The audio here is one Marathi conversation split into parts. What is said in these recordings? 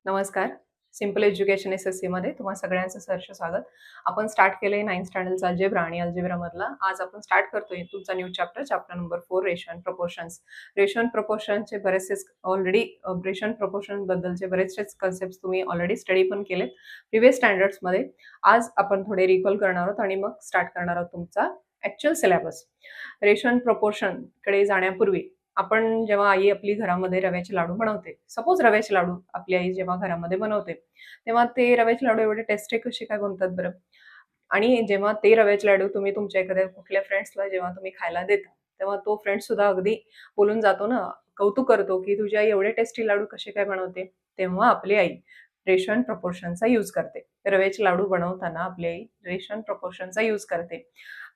नमस्कार. सिंपल एज्युकेशन SSC मध्ये तुम्हा सगळ्यांचं सहर्ष स्वागत. आपण स्टार्ट केलंय 9th स्टँडर्डचा अल्जेब्रा आणि अल्जेब्रा मधला. आज आपण स्टार्ट करतोय तुमचा new chapter number 4 ratio and proportions. Ratio and प्रपोर्शनचे बरेचसे ऑलरेडी रेशो अँड प्रपोर्शन बद्दलचे बरेचसे कन्सेप्ट तुम्ही ऑलरेडी स्टडी पण केलेत प्रिव्हियस स्टँडर्ड्स मध्ये. आज आपण थोडे रिकॉल करणार आहोत आणि मग स्टार्ट करणार आहोत तुमचा actual syllabus. Ratio and proportion कडे जाण्यापूर्वी आपण जेव्हा आई आपली घरामध्ये रव्याचे लाडू बनवते, सपोज रव्याचे लाडू आपली आई जेव्हा घरामध्ये बनवते तेव्हा ते रव्याचे लाडू एवढे टेस्टी कसे काय बनतात बरं? आणि जेव्हा ते रव्याचे लाडू तुम्ही तुमच्या एखाद्या कुठल्या फ्रेंड्सला जेव्हा तुम्ही खायला देता तेव्हा तो फ्रेंड सुद्धा अगदी बोलून जातो ना, कौतुक करतो की तुझी आई एवढे टेस्टी लाडू कसे काय बनवते. तेव्हा आपली आई रेशो अँड प्रपोर्शनचा यूज करते. रव्याचे लाडू बनवताना आपली आई रेशो अँड प्रपोर्शनचा यूज करते.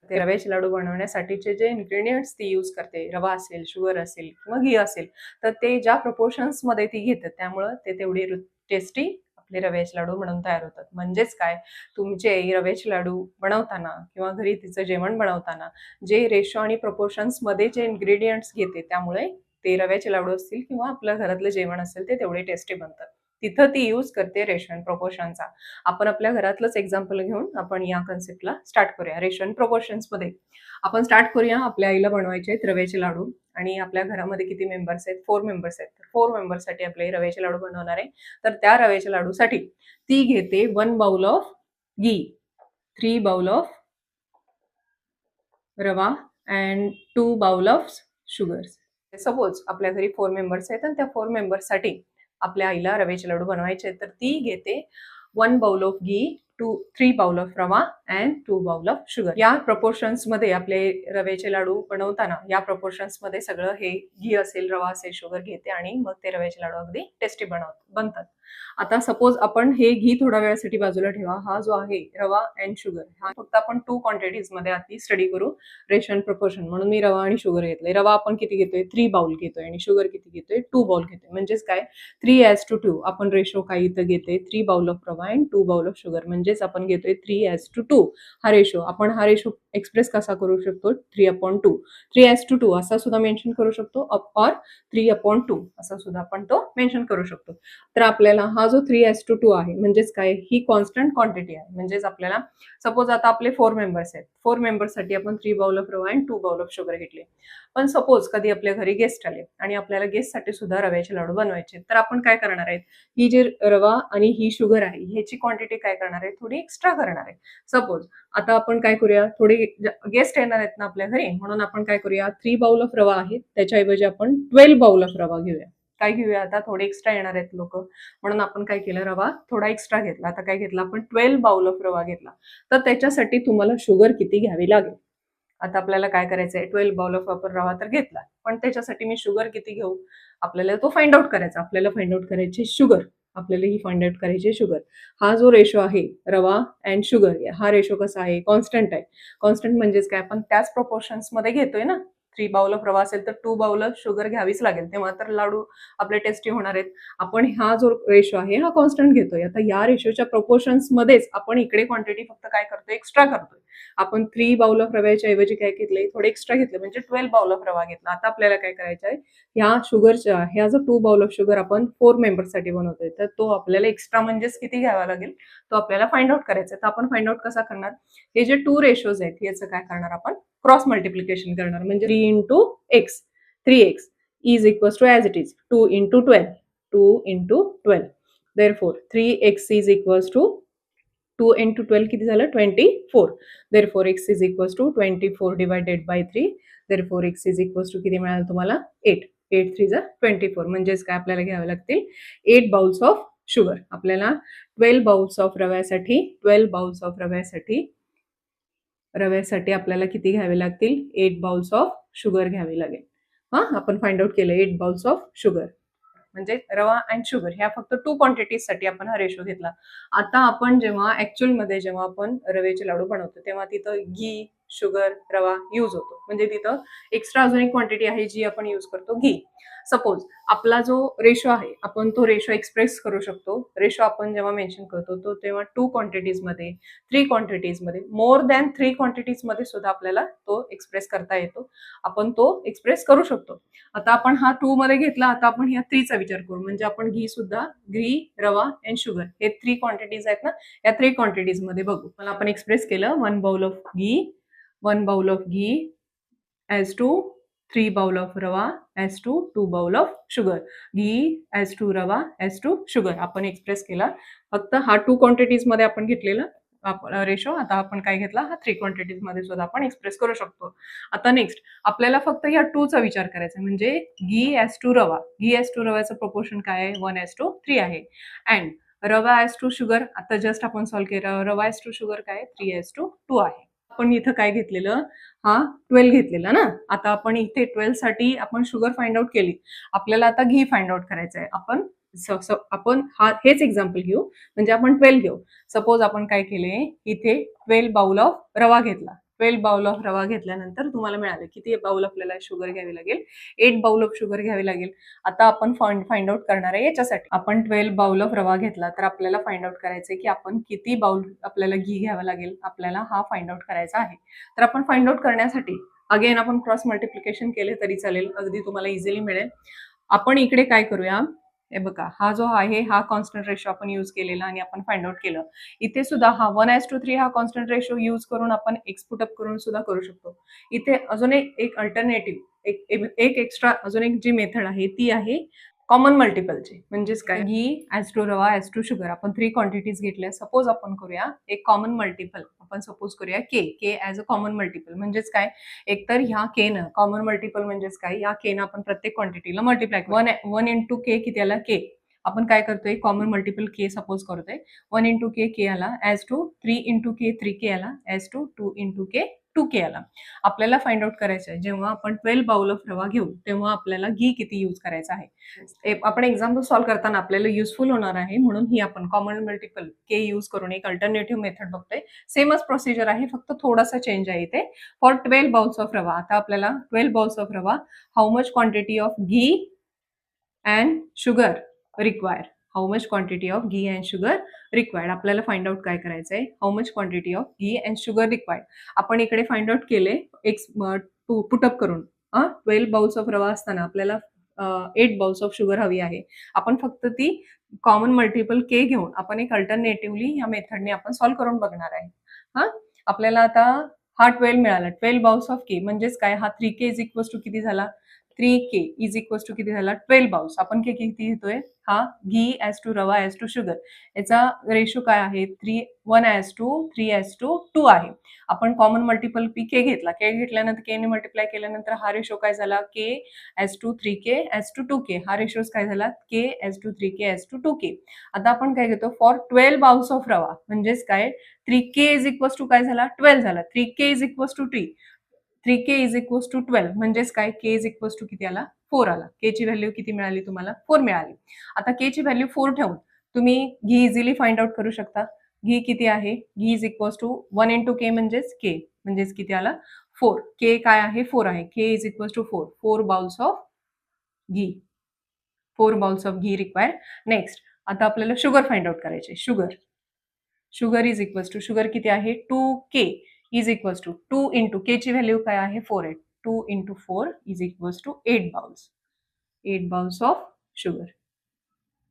ते रव्याचे लाडू बनवण्यासाठीचे जे इन्ग्रेडियंट्स ती यूज करते, रवा असेल, शुगर असेल किंवा घी असेल, तर ते ज्या प्रपोर्शन्स मध्ये ती घेते त्यामुळं ते तेवढी टेस्टी आपले रव्याचे लाडू बनवून तयार होतात. म्हणजेच काय, तुमचे आई रव्याचे लाडू बनवताना किंवा घरी तिचं जेवण बनवताना जे रेशो आणि प्रपोर्शन्स मध्ये जे इन्ग्रेडियंट्स घेते त्यामुळे ते रव्याचे लाडू असतील किंवा आपल्या घरातलं जेवण असेल ते तेवढे टेस्टी बनतात. तिथं ती यूज करते रेशो अँड प्रपोर्शनचा. आपण आपल्या घरातलंच एक्झाम्पल घेऊन आपण या कन्सेप्टला स्टार्ट करूया. रेशो अँड प्रपोर्शन्स मध्ये आपण स्टार्ट करूया. आपल्या आईला बनवायचे आहेत रव्याचे लाडू आणि आपल्या घरामध्ये किती मेंबर्स आहेत? 4 मेंबर्स आहेत. 4 मेंबर्ससाठी आपले रव्याचे लाडू बनवणार आहे. तर त्या रव्याच्या लाडूसाठी ती घेते 1 bowl of ghee, 3 bowl of rava and 2 bowl of sugar. Suppose आपल्या घरी 4 मेंबर्स आहेत आणि त्या 4 मेंबर्ससाठी आपल्या आईला रव्याचे लाडू बनवायचे तर ती घेते 1 bowl of ghee, 3 bowl of rava and 2 bowl of sugar. या प्रपोर्शन्स मध्ये आपले रव्याचे लाडू बनवताना या प्रपोर्शन्स मध्ये सगळं हे घी असेल, रवा असेल, शुगर घेते आणि मग ते रव्याचे लाडू अगदी टेस्टी बनतात. आता सपोज आपण हे घी थोड्या वेळासाठी बाजूला ठेवा. हा जो आहे रवा अँड शुगर हा फक्त आपण 2 क्वांटिटीज मध्ये आधी स्टडी करू रेशो अँड प्रपोर्शन. म्हणून मी रवा आणि शुगर घेतले. रवा आपण किती घेतोय? 3 बाउल घेतोय आणि शुगर किती घेतोय? 2 बाउल घेतोय. म्हणजेच काय, 3:2 आपण रेशो काय इथं घेतोय? 3 bowl of rava and 2 bowl of sugar. म्हणजेच आपण घेतोय 3:2 हा रेशो. आपण हा रेशो एक्सप्रेस कसा करू शकतो? 3/2. 3:2 असा सुद्धा मेन्शन करू शकतो और 3/2 असा सुद्धा आपण तो मेन्शन करू शकतो. तर आपल्याला हा जो 3:2 आहे म्हणजेच काय, ही कॉन्स्टंट क्वांटिटी आहे. म्हणजेच आपल्याला सपोज आता आपले 4 मेंबर्स आहेत. 4 मेंबर्ससाठी आपण 3 bowl of rava and 2 bowl of sugar घेतले. पण सपोज कधी आपल्या घरी गेस्ट आले आणि आपल्याला गेस्टसाठी सुद्धा रव्याचे लाडू बनवायचे तर आपण काय करणार आहेत? ही जी रवा आणि ही शुगर आहे ह्याची क्वांटिटी काय करणार आहे? थोडी एक्स्ट्रा करणार आहे. सपोज आता आपण काय करूया, थोडे गेस्ट येणार आहेत ना आपल्या घरी, म्हणून आपण काय करूया, 3 बाउल ऑफ रवा आहे त्याच्याऐवजी आपण 12 बाउल ऑफ रवा घेऊया. काय घेऊया, आता थोडे एक्स्ट्रा येणार आहेत लोक, म्हणून आपण काय केलं, रवा थोडा एक्स्ट्रा घेतला. आता काय घेतला आपण? 12 बाउल ऑफ रवा घेतला. तर त्याच्यासाठी तुम्हाला शुगर किती घ्यावी लागेल? आता आपल्याला काय करायचंय, 12 बाउल ऑफ आपण रवा तर घेतला, पण त्याच्यासाठी मी शुगर किती घेऊ आपल्याला तो फाइंड आउट करायचा. आपल्याला फाइंड आउट करायची शुगर. आपल्याला ही फाइंड आउट करायची शुगर. हा जो रेशो आहे रवा अँड शुगर, हा रेशो कसा आहे? कॉन्स्टंट आहे. कॉन्स्टंट म्हणजेच काय, आपण त्याच प्रपोर्शन्स मध्ये घेतोय ना. 3 बाउल ऑफ रवा असेल तर 2 बाउल ऑफ शुगर घ्यावीच लागेल, तेव्हा तर लाडू आपले टेस्टी होणार आहेत. आपण हा जो रेशो आहे हा कॉन्स्टंट घेतोय. आता या रेशोच्या प्रपोर्शन्स मध्येच आपण इकडे क्वांटिटी फक्त काय करतोय, एक्स्ट्रा करतोय. आपण 3 बाउल ऑफ रव्याच्या ऐवजी काय घेतले, थोडे एक्स्ट्रा घेतले, म्हणजे 12 बाउल ऑफ रवा घेतला. आता आपल्याला काय करायचं आहे, ह्या शुगरच्या ह्या जो 2 बाउल ऑफ शुगर आपण 4 मेंबर्ससाठी बनवतोय तर तो आपल्याला एक्स्ट्रा म्हणजेच किती घ्यावा लागेल तो आपल्याला फाइंड आउट करायचा आहे. तर आपण फाइंड आउट कसा करणार, हे जे 2 रेशोज आहेत याचं काय करणार, आपण क्रॉस मल्टिप्लिकेशन करणार. म्हणजे 3 into X, 3x is equal to as it is 2 into 12, 2 into 12. Therefore 3x is equal to 2 into 12 किती झालं? 24. Therefore x is equal to 24 divided by 3. Therefore x is equal to किती मिळालं तुम्हाला? 8. 8 3 जा 24. म्हणजेच काय, आपल्याला घ्यावे लागतील 8 बाउल्स ऑफ शुगर. आपल्याला 12 बाउल्स ऑफ रव्यासाठी 12 बाउल्स ऑफ रव्यासाठी आपल्याला किती घ्यावे लागतील? 8 बाउल्स ऑफ शुगर घ्यावी लागेल. आपण फाइंड आउट केलं 8 बाउल्स ऑफ शुगर. म्हणजे रवा अँड शुगर ह्या फक्त 2 क्वांटिटीज साठी आपण हा रेशो घेतला. आता आपण जेव्हा ऍक्च्युअल मध्ये जेव्हा आपण रव्याचे लाडू बनवतो तेव्हा तिथं घी, शुगर, रवा यूज होतो. म्हणजे तिथं एक्स्ट्रा अजून एक क्वांटिटी आहे जी आपण यूज करतो घी. सपोज आपला जो रेशो आहे आपण तो रेशो एक्सप्रेस करू शकतो. रेशो आपण जेव्हा मेन्शन करतो तो तेव्हा 2 क्वांटिटीजमध्ये, 3 क्वांटिटीजमध्ये, मोर दॅन 3 क्वांटिटीजमध्ये सुद्धा आपल्याला तो एक्सप्रेस करता येतो. आपण तो एक्सप्रेस करू शकतो. आता आपण हा 2 मध्ये घेतला, आता आपण ह्या 3 चा विचार करू. म्हणजे आपण घी, रवा अँड शुगर हे 3 क्वांटिटीज आहेत ना, या 3 क्वांटिटीज मध्ये बघू. मला आपण एक्सप्रेस केलं 1 bowl of ghee as to 3 bowl of rava as to 2 bowl of sugar. Ghee as to rava as to sugar आपण एक्सप्रेस केला. फक्त हा 2 क्वांटिटीज मध्ये आपण घेतलेला रेशो. आता आपण काय घेतला, हा 3 क्वांटिटीज मध्ये सुद्धा आपण एक्सप्रेस करू शकतो. आता नेक्स्ट आपल्याला फक्त या 2 चा विचार करायचा. म्हणजे घी as to रव्याचं प्रोपोर्शन काय आहे, 1:3 आहे. अँड रवा as to शुगर आता जस्ट आपण सॉल्व्ह केलं. रवा as to शुगर काय 3:2 आहे. आपण इथं काय घेतलेलं, हा 12 घेतलेला ना. आता आपण इथे 12 साठी आपण शुगर फाइंड आउट केली. आपल्याला आता घी फाइंड आउट करायचं आहे. आपण हेच एक्झाम्पल घेऊ. म्हणजे आपण 12 घेऊ. सपोज आपण काय केले, इथे 12 बाउल ऑफ रवा घेतला. 12 बाउल ऑफ रवा घेतल्यानंतर तुम्हाला मिळालं किती बाउल आपल्याला शुगर घ्यावी लागेल, 8 बाउल ऑफ शुगर घ्यावी लागेल. आता आपण फाइंड आउट करणार आहे याच्यासाठी. आपण 12 बाउल ऑफ रवा घेतला तर आपल्याला फाइंड आउट करायचंय की आपण किती बाउल आपल्याला घी घ्यावं लागेल, आपल्याला हा फाइंड आउट करायचा आहे. तर आपण फाइंड आउट करण्यासाठी अगेन आपण क्रॉस मल्टिप्लिकेशन केले तरी चालेल, अगदी तुम्हाला इझिली मिळेल. आपण इकडे काय करूया, हे बघा हा जो आहे हा कॉन्स्टंट रेशो आपण यूज केलेला आणि आपण फाइंड आउट केलं. इथे सुद्धा हा 1:3 हा कॉन्स्टंट रेशो यूज करून आपण एक्स पुट अप करून सुद्धा करू शकतो. इथे अजून एक अल्टरनेटिव्ह एक एक्स्ट्रा अजून एक जी मेथड आहे ती आहे कॉमन मल्टिपलची. म्हणजेच काय, घी ॲज टू रवा ॲज टू शुगर आपण 3 क्वांटिटीज घेतल्या. सपोज आपण करूया एक कॉमन मल्टिपल. आपण सपोज करूया के ॲज अ कॉमन मल्टिपल. म्हणजेच काय, एकतर ह्या के न कॉमन मल्टिपल म्हणजेच काय, या के न आपण प्रत्येक क्वांटिटीला मल्टिप्लाय 1 इंटू के किती आला के. आपण काय करतोय, कॉमन मल्टिपल के सपोज करतोय. 1 इंटू के आला as to 3 into K 3k आला as to 2 into K 2k आला. आपल्याला फाइंड आउट करायचं आहे जेव्हा आपण 12 बाउल ऑफ रवा घेऊ तेव्हा आपल्याला घी किती यूज करायचा आहे. आपण एक्झाम्पल सॉल्व्ह करताना आपल्याला युजफुल होणार आहे म्हणून ही आपण कॉमन मल्टिपल के यूज करून एक अल्टरनेटिव्ह मेथड बघतोय. सेमच प्रोसिजर आहे, फक्त थोडासा चेंज आहे इथे. फॉर 12 बाउल्स ऑफ रवा, आता आपल्याला 12 बाउल्स ऑफ रवा how much quantity of ghee and sugar require. How much quantity of ghee and sugar required. आपल्याला फाइंड आउट काय करायचं आहे, how much quantity of ghee and sugar required. आपण इकडे फाइंड आउट केले पुटअप करून. 12 बाउल्स ऑफ रवा असताना आपल्याला 8 बाउल्स ऑफ शुगर हवी आहे. आपण फक्त ती कॉमन मल्टिपल के घेऊन आपण एक अल्टरनेटिव्हली या मेथडने आपण सॉल्व्ह करून बघणार आहे. आपल्याला आता हा 12 मिळाला. 12 बाउल्स ऑफ के म्हणजेच काय, हा 3k इज इक्वल्स टू किती झाला, 3k इज इक्वल्स टू किती झाला 12 बाउल्स. आपण के किती घेतोय, हा घी ॲज टू रवा ॲज टू शुगर. याचा रेशो काय आहे, 1:3:2 आहे. आपण कॉमन मल्टिपल के घेतला. के घेतल्यानंतर के ने मल्टिप्लाय केल्यानंतर हा रेशो काय झाला, k as to 3k as to 2k. हा रेशो काय झाला, k as to 3k as to 2k. आता आपण काय घेतो, फॉर 12 बाउल्स ऑफ रवा म्हणजेच काय, 3k इज इक्वल्स टू काय झाला 12 झाला. 3k is equals to 3k is equals to 12 म्हणजेच काय, के इज इक्वल्स टू किती आला 4 आला. के ची व्हॅल्यू किती मिळाली तुम्हाला, 4 मिळाली. आता के ची व्हॅल्यू 4 ठेवून तुम्ही घी इझिली फाइंड आउट करू शकता. घी किती आहे, घी इज इक्वल्स टू 1 इंटू के म्हणजेच के म्हणजेच किती आला 4. के काय आहे 4 आहे. K is equals to 4 bowls of ghee. 4 bowls of ghee require. Next आता आपल्याला शुगर फाइंड आउट करायचे. Sugar is equals to, sugar किती आहे 2k is equals to 2 into k ची व्हॅल्यू काय आहे 4 आहे. 2 into 4 is equals to 8 bowls of sugar.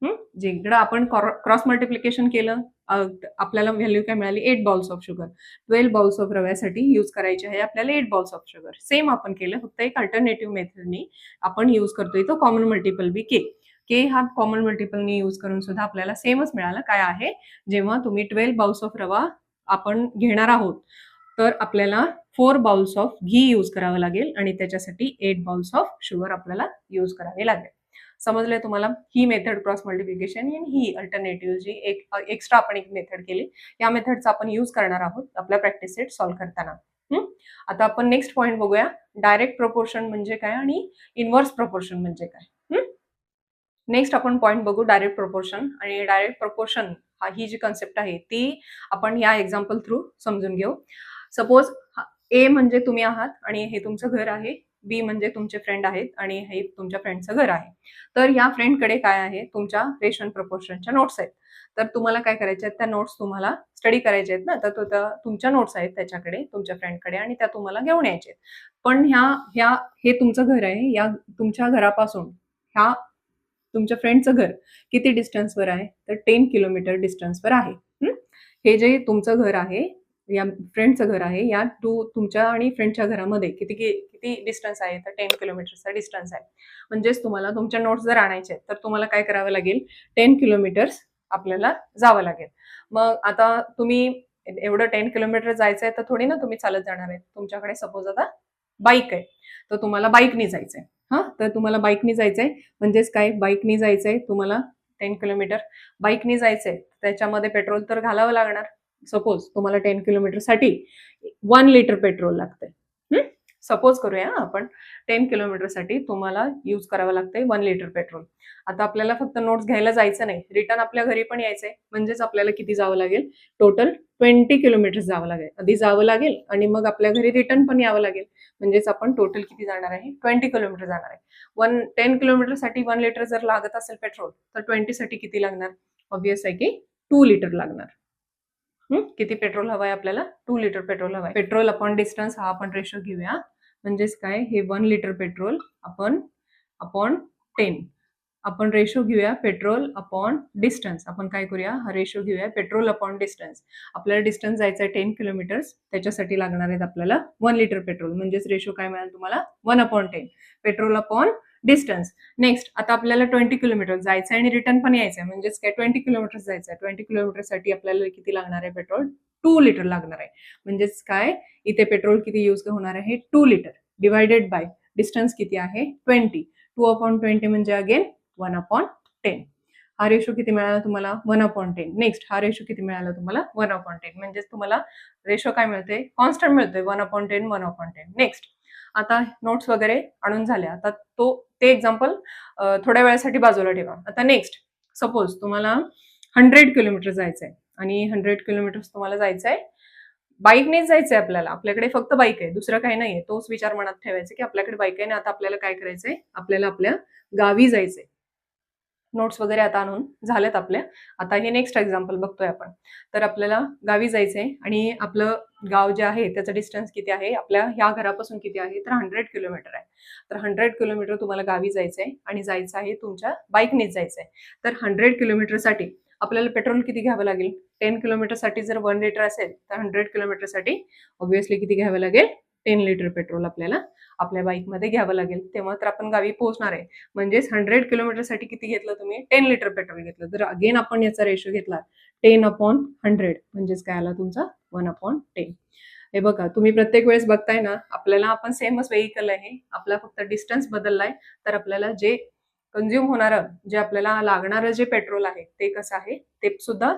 जिकडं आपण क्रॉस मल्टिप्लिकेशन केलं आपल्याला व्हॅल्यू काय मिळाली 8 bowls of sugar. 12 bowls of रव्यासाठी यूज करायचे आहे आपल्याला 8 बाउल्स ऑफ शुगर. सेम आपण केलं, फक्त एक अल्टरनेटिव्ह मेथडनी आपण यूज करतोय तो कॉमन मल्टिपल बी के हा कॉमन मल्टिपलनी यूज करून सुद्धा आपल्याला सेमच मिळालं. काय आहे, जेव्हा तुम्ही 12 बाउल्स ऑफ रवा आपण घेणार आहोत तर आपल्याला 4 बाउल्स ऑफ घी यूज करावं लागेल आणि त्याच्यासाठी 8 बाउल्स ऑफ शुगर आपल्याला यूज करावे लागेल. समजलंय तुम्हाला, ही मेथड क्रॉस मल्टिप्लिकेशन आणि ही अल्टरनेटिव्ह जी एक एक्स्ट्रा आपण एक मेथड केली, या मेथडचा आपण यूज करणार आहोत आपल्या प्रॅक्टिस सेट सॉल्व्ह करताना. आता आपण नेक्स्ट पॉईंट बघूया, डायरेक्ट प्रपोर्शन म्हणजे काय आणि इनव्हर्स प्रपोर्शन म्हणजे काय. नेक्स्ट आपण पॉईंट बघू डायरेक्ट प्रपोर्शन. आणि डायरेक्ट प्रपोर्शन ही जी कन्सेप्ट आहे ती आपण या एक्झाम्पल थ्रू समजून घेऊ. सपोज ए म्हणजे तुम्ही आहात आणि हे तुमचं घर आहे, बी म्हणजे तुमचे फ्रेंड आहेत आणि हे तुमच्या फ्रेंडचं घर आहे. तर या फ्रेंडकडे काय आहे, तुमच्या रेशन प्रपोर्शनच्या नोट्स आहेत. तर तुम्हाला काय करायच्या आहेत, त्या नोट्स तुम्हाला स्टडी करायच्या आहेत ना, तर तुमच्या नोट्स आहेत त्याच्याकडे, तुमच्या फ्रेंडकडे, आणि त्या तुम्हाला घेऊन यायच्या आहेत. पण ह्या ह्या हे तुमचं घर आहे, या तुमच्या घरापासून ह्या तुमच्या फ्रेंडचं घर किती डिस्टन्सवर आहे, तर 10 किलोमीटर डिस्टन्सवर आहे. हे जे तुमचं घर आहे, या फ्रेंडचं घर आहे, या तुमच्या आणि फ्रेंडच्या घरामध्ये किती किती डिस्टन्स आहे, तर 10 किलोमीटरचा डिस्टन्स आहे. म्हणजेच तुम्हाला तुमच्या नोट्स जर आणायचे आहेत, तर तुम्हाला काय करावं लागेल, 10 किलोमीटर्स आपल्याला जावं लागेल. मग आता तुम्ही एवढं 10 किलोमीटर जायचं आहे, तर थोडी ना तुम्ही चालत जाणार आहे. तुमच्याकडे सपोज आता बाईक आहे, तर तुम्हाला बाईकने जायचंय. तर तुम्हाला बाईकने जायचंय, म्हणजेच काय, बाईकने जायचंय तुम्हाला 10 किलोमीटर, बाईकने जायचंय, त्याच्यामध्ये पेट्रोल तर घालावं लागणार. सपोज तुम्हाला 10 किलोमीटरसाठी 1 लिटर पेट्रोल लागतंय. सपोज करूया आपण 10 किलोमीटरसाठी तुम्हाला यूज करावं लागतंय 1 लिटर पेट्रोल. आता आपल्याला फक्त नोट्स घ्यायला जायचं नाही, रिटर्न आपल्या घरी पण यायचंय. म्हणजेच आपल्याला किती जावं लागेल, टोटल 20 किलोमीटर जावं लागेल. आधी जावं लागेल आणि मग आपल्या घरी रिटर्न पण यावं लागेल. म्हणजेच आपण टोटल किती जाणार आहे, 20 किलोमीटर जाणार आहे. 10 किलोमीटरसाठी 1 लिटर जर लागत असेल पेट्रोल, तर 20 साठी किती लागणार, ऑब्विस आहे की 2 लिटर लागणार. किती पेट्रोल हवंय आपल्याला, 2 लिटर पेट्रोल हवंय. पेट्रोल अपॉन डिस्टन्स हा आपण रेशो घेऊया. म्हणजेच काय, हे 1 लिटर पेट्रोल आपण अपॉन 10, आपण रेशो घेऊया पेट्रोल अपॉन डिस्टन्स. आपण काय करूया, हा रेशो घेऊया पेट्रोल अपॉन डिस्टन्स. आपल्याला डिस्टन्स जायचं आहे 10 किलोमीटर्स, त्याच्यासाठी लागणार आहेत आपल्याला 1 लिटर पेट्रोल. म्हणजेच रेशो काय मिळाल तुम्हाला, 1/10 पेट्रोल अपॉन डिस्टन्स. नेक्स्ट, आता आपल्याला 20 किलोमीटर जायचं आहे आणि रिटर्न पण यायचं आहे. म्हणजेच काय, 20 किलोमीटर जायचं आहे. 20 किलोमीटरसाठी आपल्याला किती लागणार आहे, पेट्रोल 2 लिटर लागणार आहे. म्हणजेच काय, इथे पेट्रोल किती यूज होणार आहे, 2 लिटर डिवायडेड बाय डिस्टन्स किती आहे, 20. 2/20 म्हणजे अगेन 1/10. हा रेशो किती मिळाला तुम्हाला, 1/10. नेक्स्ट, हा रेशो किती मिळाला तुम्हाला, 1/10. म्हणजेच तुम्हाला रेशो काय मिळते, कॉन्स्टंट मिळतोय, 1/10 1/10. नेक्स्ट, आता नोट्स वगैरे आणून झाल्या. आता ते एक्झाम्पल थोड्या वेळासाठी बाजूला ठेवा. आता नेक्स्ट, सपोज तुम्हाला 100 किलोमीटर जायचंय आणि 100 किलोमीटर तुम्हाला जायचंय, बाईकनेच जायचंय आपल्याला. आपल्याकडे फक्त बाईक आहे, दुसरं काही नाहीये. तोच विचार मनात ठेवायचा की आपल्याकडे बाईक आहे आणि आता आपल्याला काय करायचंय, आपल्याला आपल्या गावी जायचंय. नोट्स वगैरे आता आणून झालेत आपल्या. आता हे नेक्स्ट एक्झाम्पल बघतोय आपण. तर आपल्याला गावी जायचंय आणि आपलं गाव जे आहे त्याचं डिस्टन्स किती आहे, आपल्या ह्या घरापासून किती आहे, तर 100 किलोमीटर आहे. तर 100 किलोमीटर तुम्हाला गावी जायचंय आणि जायचं आहे तुमच्या बाईकनेच जायचंय. तर 100 किलोमीटरसाठी आपल्याला पेट्रोल किती घ्यावं लागेल, 10 किलोमीटरसाठी जर 1 लिटर असेल, तर 100 किलोमीटरसाठी ऑब्व्हियसली किती घ्यावं लागेल, 10 लिटर पेट्रोल आपल्याला आपल्या बाईकमध्ये घ्यावं लागेल. तेव्हा तर आपण गावी पोहोचणार आहे. म्हणजेच 100 किलोमीटरसाठी किती घेतलं तुम्ही, 10 लिटर पेट्रोल घेतलं. तर अगेन आपण याचा रेशो घेतला 10/100, म्हणजेच काय आला तुमचा 1/10. हे बघा, तुम्ही प्रत्येक वेळेस बघताय ना, आपल्याला आपण सेमच व्हेइकल आहे, आपला फक्त डिस्टन्स बदललाय, तर आपल्याला जे कंझ्युम होणारं, जे आपल्याला लागणारं जे पेट्रोल आहे ते कसं आहे, ते सुद्धा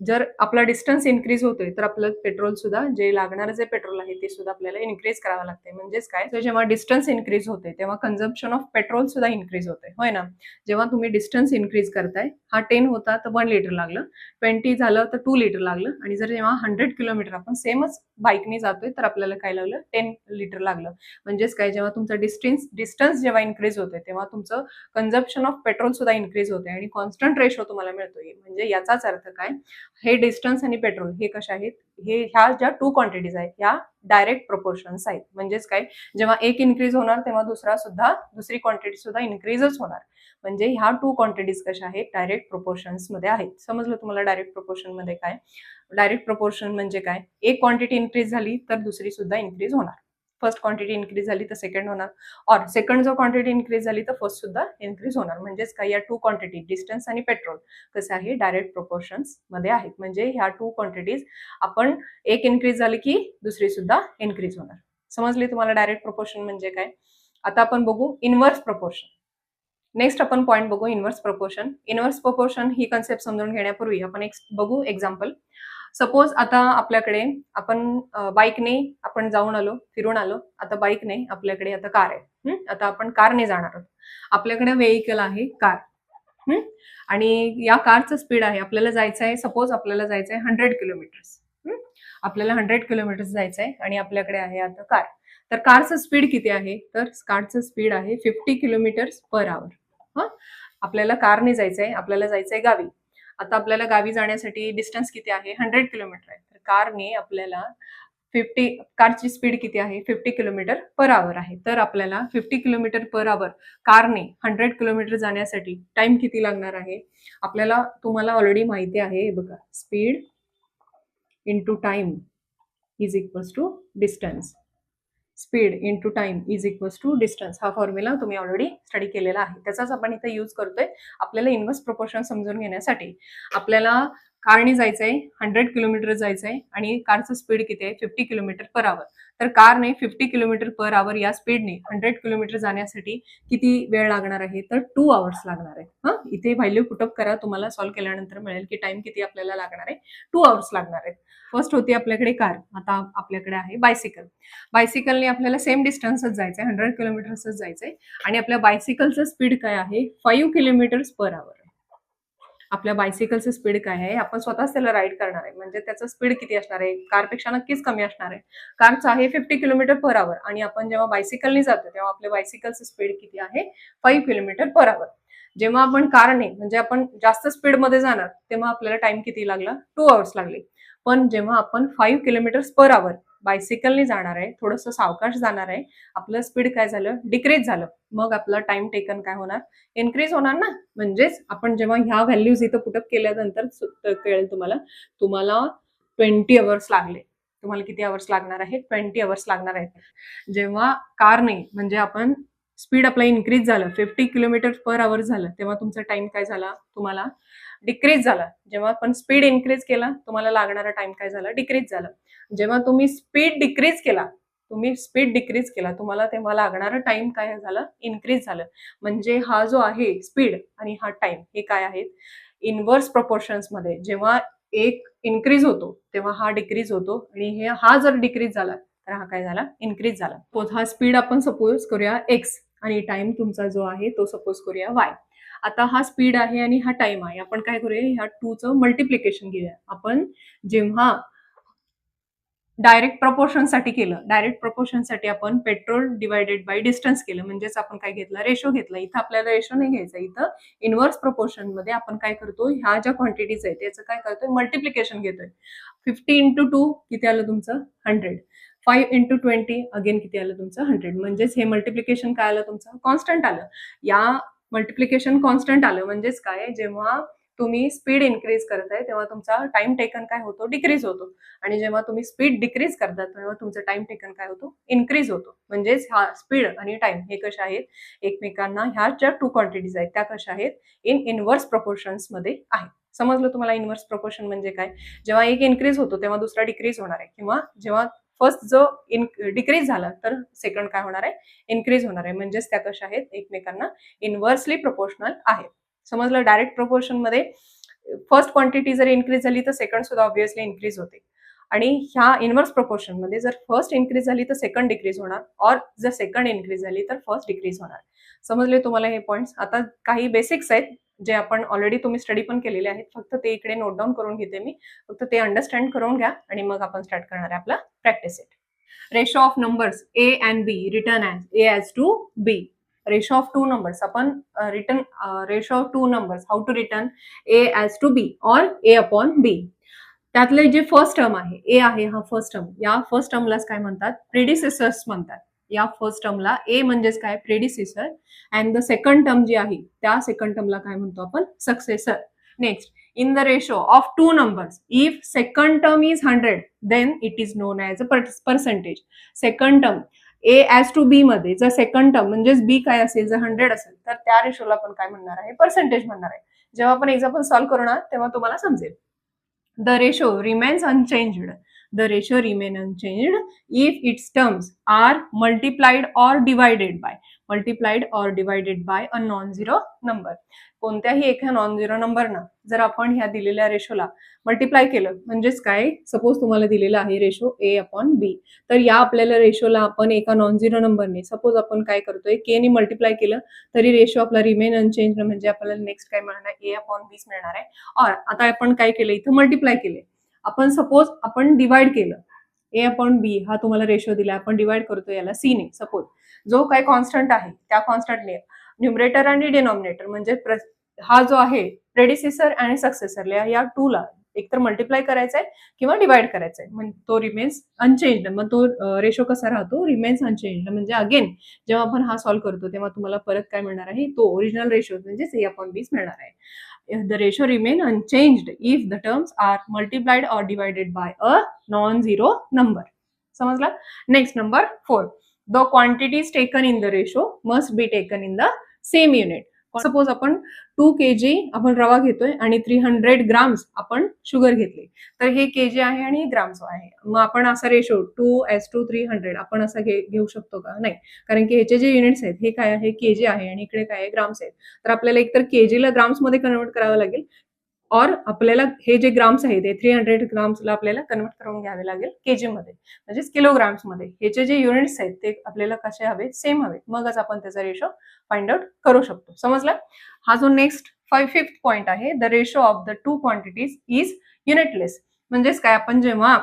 जर आपला डिस्टन्स इन्क्रीज होतोय, तर आपलं पेट्रोल सुद्धा, जे लागणारं जे पेट्रोल आहे ते सुद्धा आपल्याला इन्क्रीज करावं लागतंय. म्हणजेच काय, तर जेव्हा डिस्टन्स इन्क्रीज होते तेव्हा कन्झम्पशन ऑफ पेट्रोल सुद्धा इन्क्रीज होते, होय ना. जेव्हा तुम्ही डिस्टन्स इन्क्रीज करताय, हा 10 होता तर 1 लिटर लागलं, 20 झालं तर 2 लिटर लागलं, आणि जर जेव्हा 100 किलोमीटर आपण सेमच बाईकने जातोय, तर आपल्याला काय लागलं, 10 लिटर लागलं. म्हणजेच काय, जेव्हा तुमचा डिस्टन्स जेव्हा इन्क्रीज होते तेव्हा तुमचं कन्झम्पशन ऑफ पेट्रोल सुद्धा इन्क्रीज होते आणि कॉन्स्टंट रेशो तुम्हाला मिळतोय. म्हणजे याचाच अर्थ काय, हे डिस्टन्स आणि पेट्रोल हे कशा आहेत, हे ह्या ज्या 2 क्वांटिटीज आहेत ह्या डायरेक्ट प्रोपोर्शन्स आहेत. म्हणजेच काय, जेव्हा एक इन्क्रीज होणार तेव्हा दुसरी क्वांटिटी सुद्धा इन्क्रीजच होणार. म्हणजे ह्या 2 क्वांटिटीज कशा आहेत, डायरेक्ट प्रोपोर्शन्स मध्ये आहेत. समजलं तुम्हाला डायरेक्ट प्रोपोर्शन मध्ये काय. डायरेक्ट प्रोपोर्शन म्हणजे काय, एक क्वांटिटी इन्क्रीज झाली तर दुसरी सुद्धा इन्क्रीज होणार. फर्स्ट क्वांटिटी इन्क्रीज झाली तर सेकंड होणार, और सेकंड जर क्वांटिटी इन्क्रीज झाली तर फर्स्ट सुद्धा इन्क्रीज होणार. म्हणजेच काय, या 2 क्वांटिटी डिस्टन्स आणि पेट्रोल कसं आहे, डायरेक्ट प्रोपोर्शन्स मध्ये आहेत. म्हणजे ह्या 2 क्वांटिटीज आपण एक इन्क्रीज झाली की दुसरी सुद्धा इन्क्रीज होणार. समजली तुम्हाला डायरेक्ट प्रोपोर्शन म्हणजे काय. आता आपण बघू इनव्हर्स प्रोपोर्शन. नेक्स्ट आपण पॉइंट बघू इनव्हर्स प्रोपोर्शन. इनव्हर्स प्रोपोर्शन ही कन्सेप्ट समजून घेण्यापूर्वी आपण एक बघू एक्झाम्पल. सपोज आता आपल्याकडे आपण बाईकने आपण जाऊन आलो, फिरून आलो. आता बाईकने आपल्याकडे आता कार आहे. आता आपण कारने जाणार आहोत. आपल्याकडे व्हेइकल आहे कार, आणि या कारचं स्पीड आहे, आपल्याला जायचं आहे, सपोज आपल्याला जायचं आहे 100 किलोमीटर्स. आपल्याला 100 किलोमीटर जायचं आहे आणि आपल्याकडे आहे आता कार. तर कारचं स्पीड किती आहे? तर कारचं स्पीड आहे 50 किलोमीटर पर आवर. आपल्याला कारने जायचंय, आपल्याला जायचंय गावी. आता आपल्याला गावी जाण्यासाठी डिस्टन्स किती आहे? 100 किलोमीटर आहे. तर कारने आपल्याला कारची स्पीड किती आहे? 50 किलोमीटर पर आवर आहे. तर आपल्याला 50 किलोमीटर पर आवर कारने 100 किलोमीटर जाण्यासाठी टाइम किती लागणार आहे? आपल्याला तुम्हाला ऑलरेडी माहिती आहे, बघा, speed into time is equals to distance. Speed into time is equals to distance हा फॉर्म्युला तुम्ही ऑलरेडी स्टडी केलेला आहे. त्याचाच आपण इथे यूज करतोय आपल्याला इन्व्हर्स प्रोपोर्शन समजून घेण्यासाठी. आपल्याला कारने जायचंय, 100 किलोमीटर जायचंय आणि कारचं स्पीड किती आहे? 50 किलोमीटर पर आवर. तर कारने 50 किलोमीटर पर आवर या स्पीडने 100 किलोमीटर जाण्यासाठी किती वेळ लागणार आहे? तर 2 आवर्स लागणार आहे. इथे व्हॅल्यू पुटअप करा, तुम्हाला सॉल्व्ह केल्यानंतर मिळेल की टाइम किती आपल्याला लागणार आहे. 2 आवर्स लागणार आहेत. फर्स्ट होती आपल्याकडे कार, आता आपल्याकडे आहे बायसिकल. बायसिकलने आपल्याला सेम डिस्टन्सच जायचंय, 100 किलोमीटर्सच जायचंय आणि आपल्या बायसिकलचं स्पीड काय आहे? 5 किलोमीटर पर आवर. आपल्या बायसिकलचं स्पीड काय आहे? आपण स्वतःच त्याला राईड करणार आहे, म्हणजे त्याचं स्पीड किती असणार आहे? कारपेक्षा नक्कीच कमी असणार आहे. कारचं आहे 50 किलोमीटर पर आवर आणि आपण जेव्हा बायसिकलने जातो तेव्हा आपल्या बायसिकलचं स्पीड किती आहे? 5 किलोमीटर पर आवर. जेव्हा आपण कारने म्हणजे आपण जास्त स्पीडमध्ये जाणार तेव्हा आपल्याला टाइम किती लागला? 2 आवर्स लागले. पण जेव्हा आपण 5 किलोमीटर पर आवर बायसिकलने जाणार आहे, थोडंसं सावकाश जाणार आहे, आपलं स्पीड काय झालं? डिक्रीज झालं. मग आपला टाइम टेकन काय होणार? इन्क्रीज होणार ना. म्हणजेच आपण जेव्हा ह्या व्हॅल्यूज इथं पुटअप केल्यानंतर कळेल तुम्हाला 20 आवर्स लागले. तुम्हाला किती आवर्स लागणार आहेत? 20 आवर्स लागणार आहेत. जेव्हा कारने म्हणजे आपण स्पीड आपला इन्क्रीज झालं, 50 किलोमीटर पर आवर झालं, तेव्हा तुमचा टाइम काय झाला? तुम्हाला डिक्रीज झाला. जेव्हा आपण स्पीड इन्क्रीज केला तुम्हाला लागणारा टाइम काय झाला? डिक्रीज झाला. जेव्हा तुम्ही स्पीड डिक्रीज केला तुम्हाला तेव्हा लागणारा टाइम काय झालं? इन्क्रीज झालं. म्हणजे हा जो आहे स्पीड आणि हा टाइम हे काय आहेत? इन्व्हर्स प्रोपोर्शन्स मध्ये. जेव्हा एक इन्क्रीज होतो तेव्हा हा डिक्रीज होतो आणि हा जर डिक्रीज झाला तर हा काय झाला? इन्क्रीज झाला. हा स्पीड आपण सपोज करूया x आणि टाइम तुमचा जो आहे तो सपोज करूया y. आता हा स्पीड आहे आणि हा टाइम आहे. आपण काय करूया? ह्या 2 चं मल्टिप्लिकेशन घेऊया. आपण जेव्हा डायरेक्ट प्रपोर्शन साठी आपण पेट्रोल डिवायडेड बाय डिस्टन्स केलं, म्हणजेच आपण काय घेतलं? रेशो घेतला. इथं आपल्याला रेशो नाही घ्यायचा. इथं इन्व्हर्स प्रोपोर्शन मध्ये आपण काय करतो? ह्या ज्या क्वांटिटीज आहेत त्याचं काय करतोय? मल्टिप्लिकेशन घेतोय. 50 इंटू 2 किती आलं तुमचं? 100. 5 इंटू 20 अगेन किती आलं तुमचं? 100. म्हणजेच हे मल्टिप्लिकेशन काय आलं तुमचं? कॉन्स्टंट आलं. या मल्टिप्लिकेशन कॉन्स्टंट आलं म्हणजेच काय? जेव्हा तुम्ही स्पीड इन्क्रीज करताय तेव्हा तुमचा टाइम टेकन काय होतो? डिक्रीज होतो. आणि जेव्हा तुम्ही स्पीड डिक्रीज करता तेव्हा तुमचं टाइम टेकन काय होतो? इन्क्रीज होतो. म्हणजेच हा स्पीड आणि टाइम हे कशा आहेत? एकमेकांना, ह्या ज्या 2 क्वांटिटीज आहेत त्या कशा आहेत? इन्व्हर्स प्रोपोर्शन्स मध्ये आहेत. समजलं तुम्हाला इन्व्हर्स प्रोपोर्शन म्हणजे काय? जेव्हा एक इन्क्रीज होतो तेव्हा दुसरा डिक्रीज होणार आहे, किंवा जेव्हा फर्स्ट जो डिक्रीज झाला तर सेकंड काय होणार आहे? इन्क्रीज होणार आहे. म्हणजेच त्या कशा आहेत? एकमेकांना इन्व्हर्सली प्रोपोर्शनल आहेत. समजलं? डायरेक्ट प्रोपोर्शन मध्ये फर्स्ट क्वांटिटी जर इन्क्रीज झाली तर सेकंड सुद्धा ऑब्व्हियसली इन्क्रीज होते. आणि ह्या इन्व्हर्स प्रोपोर्शन मध्ये जर फर्स्ट इन्क्रीज झाली तर सेकंड डिक्रीज होणार, और जर सेकंड इन्क्रीज झाली तर फर्स्ट डिक्रीज होणार. समजले तुम्हाला हे पॉइंट्स? आता काही बेसिक्स आहेत जे आपण ऑलरेडी तुम्ही स्टडी पण केलेले आहेत, फक्त ते इकडे नोट डाऊन करून घेते मी. फक्त ते अंडरस्टँड करून घ्या आणि मग आपण स्टार्ट करणार आहे आपला practice set. Ratio of numbers A and B written as A as to B. Ratio of 2 numbers आपण ratio of 2 numbers how to written A as to B और A upon B. त्यातले जे फर्स्ट टर्म आहे A आहे, हा फर्स्ट टर्म, या फर्स्ट टर्मलाच काय म्हणतात? प्रेडिसेसर्स म्हणतात. या फर्स्ट टर्मला A म्हणजेच काय? Predecessor. And the second term जी आहे त्या सेकंड टर्मला काय म्हणतो आपण? Successor. Next, in the ratio of 2 numbers, if second term is 100 then it is known as a percentage. second term A as to B मध्ये जर सेकंड टर्म म्हणजेच B काय असेल? जर 100 असेल तर त्या रेशोला आपण काय म्हणणार आहे? पर्सेंटेज म्हणणार आहे. जेव्हा आपण एक्झाम्पल सॉल्व्ह करू ना तेव्हा तुम्हाला समजेल. The ratio remains unchanged. The ratio remain unchanged if its terms are multiplied or divided by a non-zero number. कोणत्याही एका नॉन-झिरो नंबरना जर आपण ह्या दिलेल्या रेशोला मल्टिप्लाय केलं, म्हणजेच काय? सपोज तुम्हाला दिलेला आहे रेशो A upon B, तर या आपल्याला रेशोला आपण एका नॉन-झिरो नंबरने, सपोज आपण काय करतोय? K ने मल्टिप्लाय केलं तरी रेशो आपला रिमेन अनचेंज, म्हणजे आपल्याला नेक्स्ट काय मिळणार? A upon B मिळणार आहे. और आता आपण काय केलं? इथं मल्टिप्लाय केले आपण सपोज आपण डिवाइड केलं, ए अपॉन बी हा तुम्हाला रेशो दिला, आपण डिवाइड करतो याला सी ने. सपोज जो काही कॉन्स्टंट आहे त्या कॉन्स्टंटने न्यूमरेटर आणि डिनॉमिनेटर म्हणजे हा जो आहे प्रेडिसेसर आणि सक्सेसरला या 2 ला एकतर मल्टिप्लाय करायचा आहे किंवा डिवाइड करायचा आहे, म्हणजे तो रिमेन्स अनचेंज्ड. मग तो रेशो कसा राहतो, रिमेन्स अनचेंज्ड. म्हणजे अगेन जेव्हा आपण हा सॉल्व्ह करतो तेव्हा तुम्हाला परत काय मिळणार आहे, तो ओरिजिनल रेशो म्हणजे ए अपॉन बी मिळणार आहे. The ratio remain unchanged if the terms are multiplied or divided by a non-zero number. समजला? Next, number 4. The quantities taken in the ratio must be taken in the same unit. Suppose आपण 2 kg आपण रवा घेतोय आणि 300 ग्राम्स आपण शुगर घेतली, तर हे kg आहे आणि ग्राम्स आहे. मग आपण असा रेशो 2:300 आपण असा घेऊ शकतो का? नाही, कारण की ह्याचे जे युनिट्स आहेत हे काय आहे, kg आहे आणि इकडे काय आहे, ग्राम्स आहेत. तर आपल्याला एकतर kg ला ग्राम्स मध्ये कन्वर्ट करावं लागेल, और आपल्याला हे जे ग्राम्स आहेत ते 300 ग्राम्सला आपल्याला कन्वर्ट करून घ्यावे लागेल केजी मध्ये, म्हणजे किलोग्राम्स मध्ये. ह्याचे जे युनिट्स आहेत ते आपल्याला कसे हवे, सेम हवे, मगच आपण त्याचा रेशो फाइंड आउट करू शकतो. समजलं? हा जो नेक्स्ट 5th पॉइंट आहे, the ratio of the 2 quantities is unitless. म्हणजेच काय, आपण जेव्हा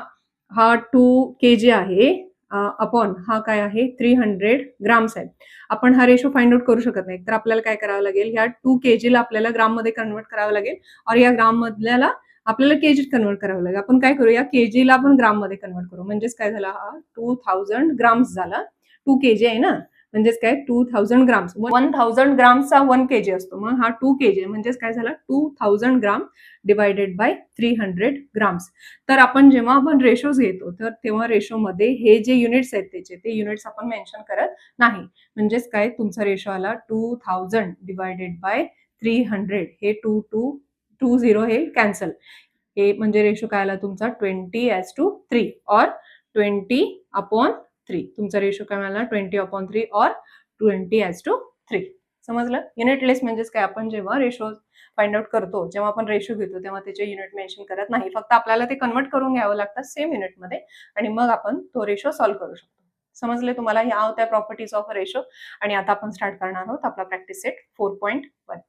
हा 2 kg आहे अपॉन हा काय आहे 300 ग्राम्स आहे, आपण हा रेशो फाइंड आउट करू शकत नाही. तर आपल्याला काय करावं लागेल, ह्या 2 kg ला आपल्याला ग्राम मध्ये कन्वर्ट करावं लागेल और या ग्राम मधल्याला आपल्याला केजीत कन्वर्ट करावं लागेल. आपण काय करू, या kg ला आपण ग्राम मध्ये कन्वर्ट करू. म्हणजेच काय झाला, हा 2000 ग्राम्स झाला. 2 kg आहे ना, म्हणजेच काय 2000 ग्राम्स. 1000 ग्रामचा 1 kg असतो, मग हा 2 kg म्हणजेच काय झाला 2000 ग्राम डिवायडेड बाय 300 ग्राम्स. तर आपण जेव्हा आपण रेशोज घेतो तर तेव्हा रेशो मध्ये हे जे युनिट्स आहेत त्याचे ते युनिट्स आपण मेन्शन करत नाही. म्हणजेच काय, तुमचा रेशो आला 2000 डिवायडेड बाय 300. हे 20 हे कॅन्सल. हे म्हणजे रेशो काय आला तुमचा 20:3 और 20/3. तुमचा रेशो काय मिळाला 20/3 और 20:3. समजलं? युनिटलेस म्हणजेच काय, आपण जेव्हा रेशो फाइंड आउट करतो, जेव्हा आपण रेशो घेतो तेव्हा त्याचे युनिट मेन्शन करत नाही, फक्त आपल्याला ते कन्वर्ट करून घ्यावं लागतं सेम युनिटमध्ये आणि मग आपण तो रेशो सॉल्व्ह करू शकतो. समजले तुम्हाला? ह्या होत्या प्रॉपर्टीज ऑफ रेशो. आणि आता आपण स्टार्ट करणार आहोत आपला प्रॅक्टिस सेट 4.1.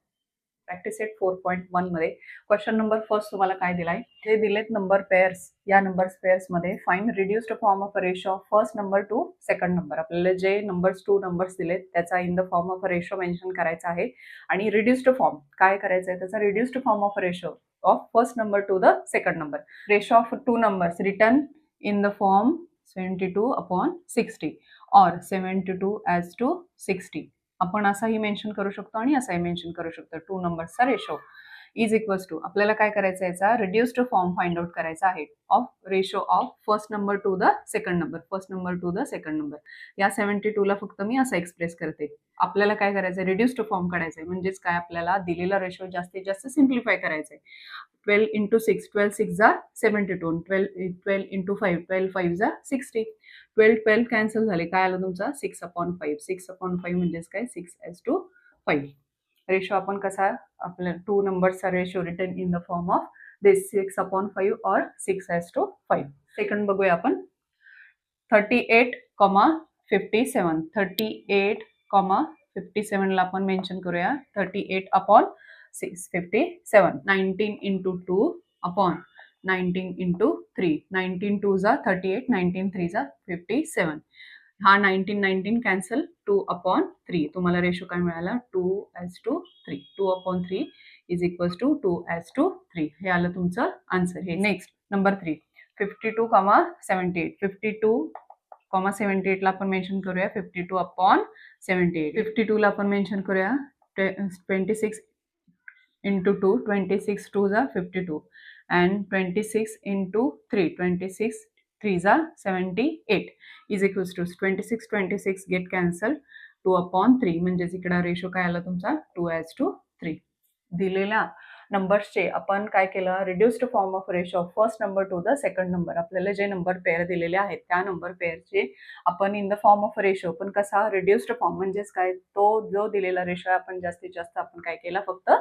प्रॅक्टिस सेट 4.1 मध्ये क्वेश्चन नंबर फर्स्ट तुम्हाला काय दिलाय, हे दिलेत नंबर पेअर्स. या नंबर पेअर्स मध्ये find reduced form of ratio of first number two second number. आपल्याला जे नंबर्स 2 नंबर्स दिलेत त्याचा in the form of ratio mention करायचा आहे. आणि रिड्युस्ड फॉर्म काय करायचं आहे, त्याचा reduced form of ratio of first number two the second number. Ratio of 2 numbers return in the form 72/60 और 72:60. आपण असाही मेन्शन करू शकतो आणि असाही मेन्शन करू शकतो. 2 नंबर्सचा रेशो इज इक्वल्स टू, आपल्याला काय करायचं, याचा रिड्युस्ड फॉर्म फाइंड आउट करायचा आहे of ratio of first number two the second number. First number two the second number, या 72 ला फक्त मी असं एक्सप्रेस करते. आपल्याला काय करायचं, रिड्युस्ड फॉर्म काढायचा आहे. म्हणजेच काय, आपल्याला दिलेला रेशो जास्तीत जास्त सिम्प्लिफाय करायचा आहे. 12 into 6, 12 6 जा 72, 12 into 5, 12 5 जा 60. 12 कॅन्सल झाले, काय आलं तुमचा 6/5. 6/5 म्हणजेच काय 6:5. रेशो आपण कसा, आपल्या 2 नंबर्सचा ratio written in the form of this 6/5 और 6:5. सेकंड बघूया आपण. 38,57. 38,57 ला आपण मेन्शन करूया 38/657. 19 into 2 अपॉन 19 into 3. 19 2 जा 38, 19 3 जा 57. हा 19 कॅन्सल, 2/3. तुम्हाला रेशो काय मिळाला 2:3. 2/3 इज इक्वल्स टू 2:3. हे आलं तुमचं आन्सर. हे नेक्स्ट नंबर 3. 52,78. 52,78 ला आपण मेन्शन करूया 52/78. 52 ला आपण मेन्शन करूया 26 into 2. 26 2 जा 52 and 26 into 3. 26 3 जा 78 is equals to 26 get cancel. 2/3 म्हणजेच इकडे रेशो काय आला तुमचा 2:3. दिलेल्या नंबर्सचे आपण काय केलं, reduced form of ratio of first number two the second number. आपल्याला जे नंबर पेअर दिलेले आहेत त्या नंबर पेअरचे आपण in the form of ratio, पण कसा रिड्युस्ड फॉर्म म्हणजेच काय, तो जो दिलेला रेशो आपण जास्तीत जास्त आपण काय केला, फक्त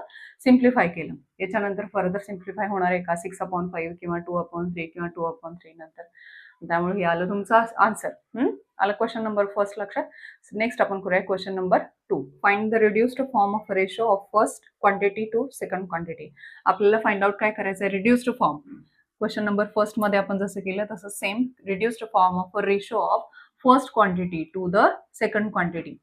सिम्प्लिफाय केलं. याच्यानंतर फर्दर सिम्प्लिफाय होणार आहे का 6/5 किंवा 2/3 किंवा 2/3 नंतर. त्यामुळे हे आलं तुमचा आन्सर. आलं क्वेश्चन नंबर फर्स्ट लक्षात. नेक्स्ट आपण करूया question number 2. Find the reduced form of ratio of first quantity to second quantity. आपल्याला फाइंड आउट काय करायचं आहे, reduced form. Question number first मध्ये आपण जसं केलं तसं same reduced form of a ratio of first quantity to the second quantity.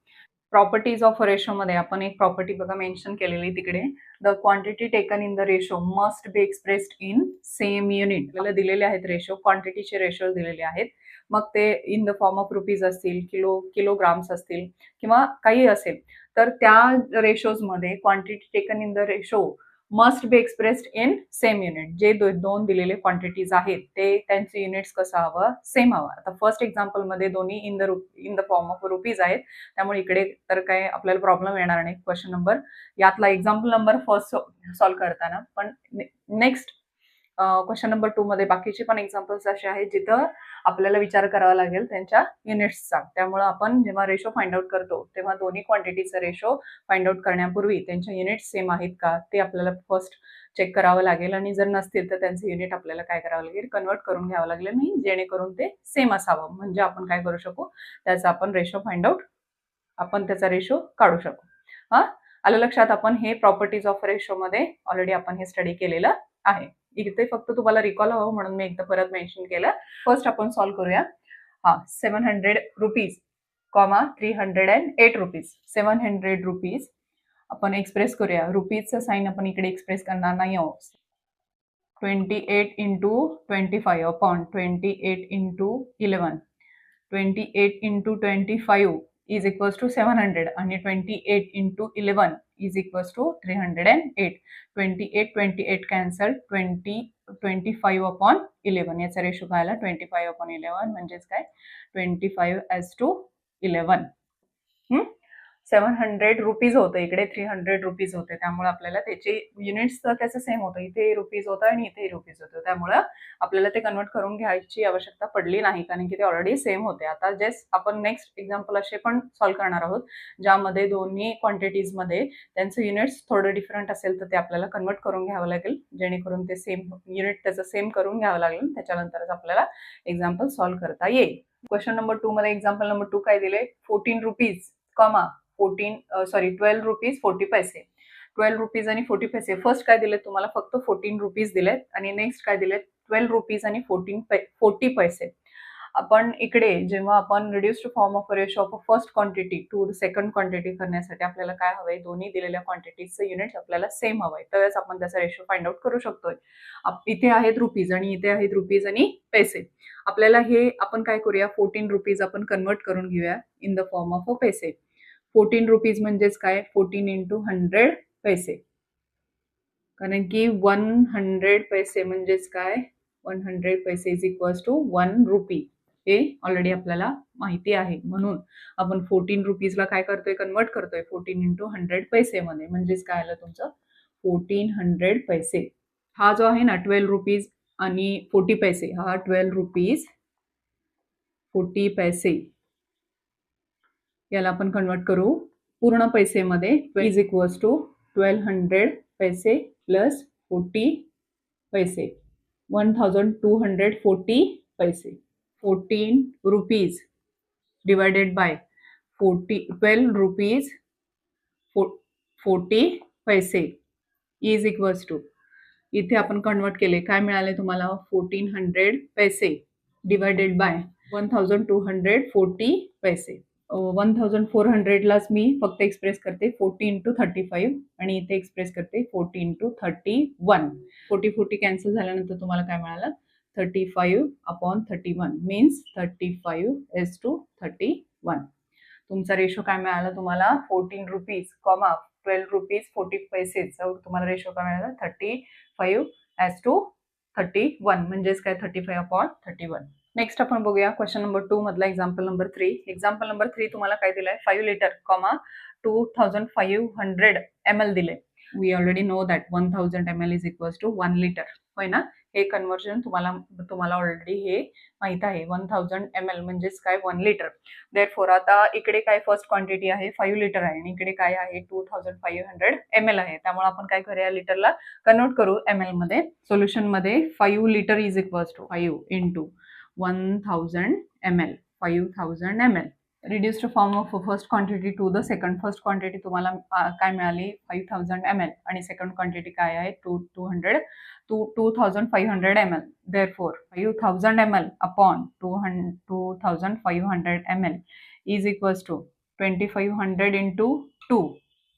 Properties of ratio मध्ये आपण एक प्रॉपर्टी बघा मेन्शन केलेली तिकडे, the quantity taken in the ratio must be expressed in same unit. आपल्याला दिलेले आहेत रेशो, क्वांटिटीचे रेशो दिलेले आहेत, मग ते in the form of rupees असतील, किलोग्राम्स असतील किंवा काही असेल, तर त्या रेशोज मध्ये quantity taken in the ratio must be expressed in same unit. जे दोन दिलेले क्वांटिटीज आहेत ते त्यांचे युनिट्स कसं हवं, सेम हवं. आता फर्स्ट एक्झाम्पल मध्ये दोन्ही in the form of rupees आहेत, त्यामुळे इकडे तर काय आपल्याला प्रॉब्लेम येणार नाही. क्वेश्चन नंबर यातला एक्झाम्पल नंबर फर्स्ट सॉल्व्ह करताना, पण नेक्स्ट क्वेश्चन नंबर 2 मध्ये बाकीचे पण एक्झाम्पल्स असे आहेत जिथं आपल्याला विचार करावा लागेल त्यांच्या युनिट्सचा. त्यामुळे आपण जेव्हा रेशो फाइंड आउट करतो तेव्हा दोन्ही क्वांटिटीचा रेशो फाइंड आउट करण्यापूर्वी त्यांच्या युनिट्स सेम आहेत का ते आपल्याला फर्स्ट चेक करावं लागेल, आणि जर नसतील तर त्यांचे युनिट आपल्याला काय करावं लागेल, कन्वर्ट करून घ्यावं लागेल, नाही जेणेकरून ते सेम असावं, म्हणजे आपण काय करू शकू, त्याचा आपण रेशो फाइंड आउट, आपण त्याचा रेशो काढू शकू. हा आलं लक्षात. आपण हे प्रॉपर्टीज ऑफ रेशो मध्ये ऑलरेडी आपण हे स्टडी केलेलं आहे. इथे फक्त तुम्हाला रिकॉल हवं म्हणून मी एकदा परत मेन्शन केलं. फर्स्ट आपण सॉल्व्ह करूया. 700 रुपीज, 308 रुपीज. 700 रुपीज आपण एक्सप्रेस करूया. रुपीजचं साइन आपण इकडे एक्सप्रेस करणार नाही आहोत. 28 into 25 upon 28 into 11. 28 into 25 is equals to 700 and 28 into 11 is equals to 308. 28 cancel, 25 upon 11. याचा रेशो काय आला, 25 upon 11 म्हणजेच काय 25:11. 700 रुपीज होतं, इकडे 300 रुपीज होते, त्यामुळे आपल्याला त्याचे युनिट्स तर त्याचं सेम होतं, इथे रुपीज होतं आणि इथे रुपीज होतं, त्यामुळे आपल्याला ते कन्वर्ट करून घ्यायची आवश्यकता पडली नाही, कारण की ते ऑलरेडी सेम होते. आता जस्ट आपण नेक्स्ट एक्झाम्पल असे पण सॉल्व्ह करणार आहोत ज्यामध्ये दोन्ही क्वांटिटीज मध्ये त्यांचं युनिट्स थोडं डिफरंट असेल, तर ते आपल्याला कन्वर्ट करून घ्यावं लागेल, जेणेकरून ते सेम युनिट त्याचं सेम करून घ्यावं लागेल, त्याच्यानंतरच आपल्याला एक्झाम्पल सॉल्व्ह करता येईल. क्वेश्चन नंबर 2 मध्ये एक्झाम्पल नंबर 2 काय दिले, 14 रुपीज, 12 रुपीज 40 पैसे. 12 रुपीज आणि 40 पैसे. फर्स्ट काय दिले तुम्हाला, फक्त 14 रुपीज दिलेत, आणि नेक्स्ट काय दिलेत, 12 रुपीज आणि 40 पैसे. आपण इकडे जेव्हा आपण reduced form of ratio of first quantity to second quantity करण्यासाठी आपल्याला काय हवंय, दोन्ही दिलेल्या क्वांटिटीजचे युनिट्स आपल्याला सेम हवंय, तरच आपण त्याचा रेशो फाइंड आउट करू शकतोय. इथे आहेत रुपीज आणि इथे आहेत रुपीज आणि पैसे. आपल्याला हे आपण काय करूया, 14 रुपीज आपण कन्वर्ट करून घेऊया इन द फॉर्म ऑफ पैसे. 14 रुपीज म्हणजेच काय, 14 into 100 पैसे, कारण की 100 पैसे म्हणजेच काय, 100 पैसे इज इक्वल्स टू 1 रुपी. हे ऑलरेडी आपल्याला माहिती आहे, म्हणून आपण 14 रुपीजला काय करतोय, कन्वर्ट करतोय 14 into 100 पैसे मध्ये, म्हणजेच काय आलं तुमचं 1400 पैसे. हा जो आहे ना 12 रुपीज आणि 40 पैसे, हा 12 रुपीज 40 पैसे याला आपण कन्वर्ट करू पूर्ण पैसेमध्ये, इज इक्वल्स टू 1200 पैसे प्लस 40 पैसे, 1240 पैसे. 14 रुपीज डिवायडेड बाय 12 रुपीज 40 पैसे इज इक्वल्स टू, इथे आपण कन्वर्ट केले, काय मिळाले तुम्हाला, 1400 पैसे डिवायडेड बाय 1240 पैसे. 1400 लाच मी फक्त एक्सप्रेस करते 40 into 35 आणि इथे एक्सप्रेस करते 40 into 31. 40 कॅन्सल झाल्यानंतर तुम्हाला काय मिळालं, 35/31 मीन्स 35:31. तुमचा रेशो काय मिळाला तुम्हाला, 14 रुपीज, 12 रुपीज 40 पैसे, तुम्हाला रेशो काय मिळाला, 35:31 म्हणजेच काय 35/31. नेक्स्ट आपण बघूया क्वेश्चन नंबर 2 मधला एक्झाम्पल नंबर 3. एक्झाम्पल नंबर 3 तुम्हाला काय दिलंय, 5 लिटर, 2500 ml दिले. We already know that 1000 ml is equals to 1 litre, होय ना. हे कन्वर्जन तुम्हाला ऑलरेडी हे माहित आहे, 1000 ml म्हणजेच काय 1 लिटर. देअरफॉर आता इकडे काय फर्स्ट क्वांटिटी आहे 5 लिटर आहे आणि इकडे काय आहे 2500 ml आहे, त्यामुळे आपण काय करूया, लिटरला कन्वर्ट करू ml मध्ये. सोल्युशन मध्ये 5 litre is equals to 5 into 1000 ml, 5000 ml. Reduced form of first quantity to the second. First quantity तुम्हाला काय मिळाली 5000 ml आणि सेकंड क्वांटिटी काय आहे 2500 ml. Therefore 5000 ml upon 2500 ml is equals to 2500 into 2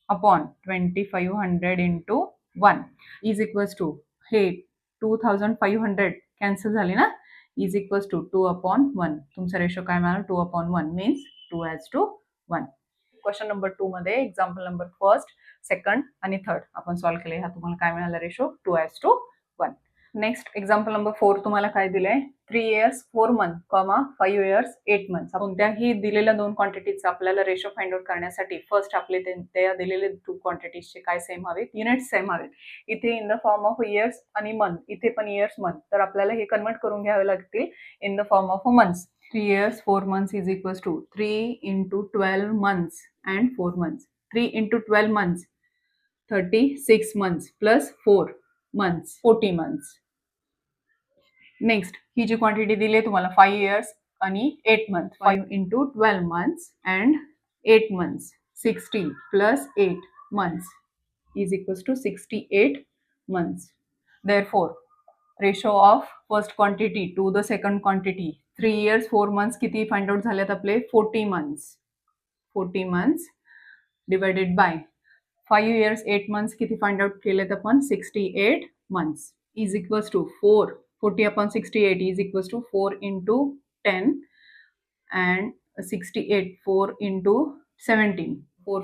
upon 2500 into 1 is equals to हे 2500 कॅन्सल झाले ना, इज इक्वल्स टू 2 upon 1. तुमचा रेशो काय मिळाला 2 upon 1 मीन्स 2:1. क्वेश्चन नंबर 2 मध्ये एक्झाम्पल नंबर फर्स्ट, सेकंड आणि थर्ड आपण सॉल्व्ह केले. हा तुम्हाला काय मिळाला रेशो 2:1. नेक्स्ट एक्झाम्पल नंबर 4 तुम्हाला काय दिलंय 3 years 4 months, 5 years 8 months. कोणत्याही दिलेल्या दोन क्वांटिटीचा आपल्याला रेशो फाइंड आउट करण्यासाठी फर्स्ट आपले त्या दिलेले टू क्वांटिटीजचे काय सेम हवेत, युनिट्स सेम हवेत. इथे in the form of years आणि मंथ, इथे पण इयर्स मंथ, तर आपल्याला हे कन्वर्ट करून घ्यावे लागतील in the form of months. 3 years 4 months is equals to 3 into 12 months and 4 months. 3 into 12 months 36 months plus 4 months 40 months. Next he G quantity दिली आहे तुम्हाला 5 years आणि 8 months. 5 into 12 months and 8 months 60 plus 8 months is equals to 68 months. Therefore ratio of first quantity to the second quantity 3 years 4 months किती फाइंड आउट झालेत आपले 40 months. 40 months divided by 5 years 8 months किती फाइंड आउट केलेत आपण 68 months is equals to 4. 40 upon 68 is equals to 4 into 10 and 68 4 into 17.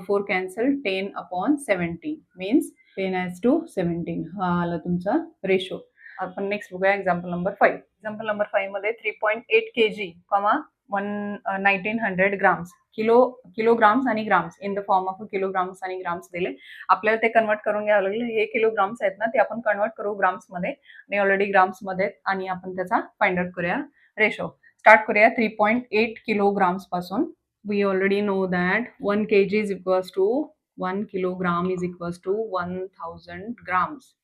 4 cancel 10 upon 17 means 10 as to 17. हा आला तुमचा रेशो. आपण नेक्स्ट बघूया एक्झाम्पल नंबर 5. एक्झाम्पल नंबर 5 मध्ये 3.8 kg, 1900 grams. किलोग्राम्स आणि grams in the form of kilograms आणि ग्राम्स दिले. आपल्याला ते कन्वर्ट करून घ्यावं लागेल. हे किलोग्राम्स आहेत ना, ते आपण कन्वर्ट करू ग्राम्स मध्ये आणि ऑलरेडी ग्राम्स मध्ये, आणि आपण त्याचा फाइंड आउट करूया रेशो. स्टार्ट करूया 3.8 किलोग्राम्स पासून. We already know that 1 kg is equals to 1 kilogram is equals to 1000 grams.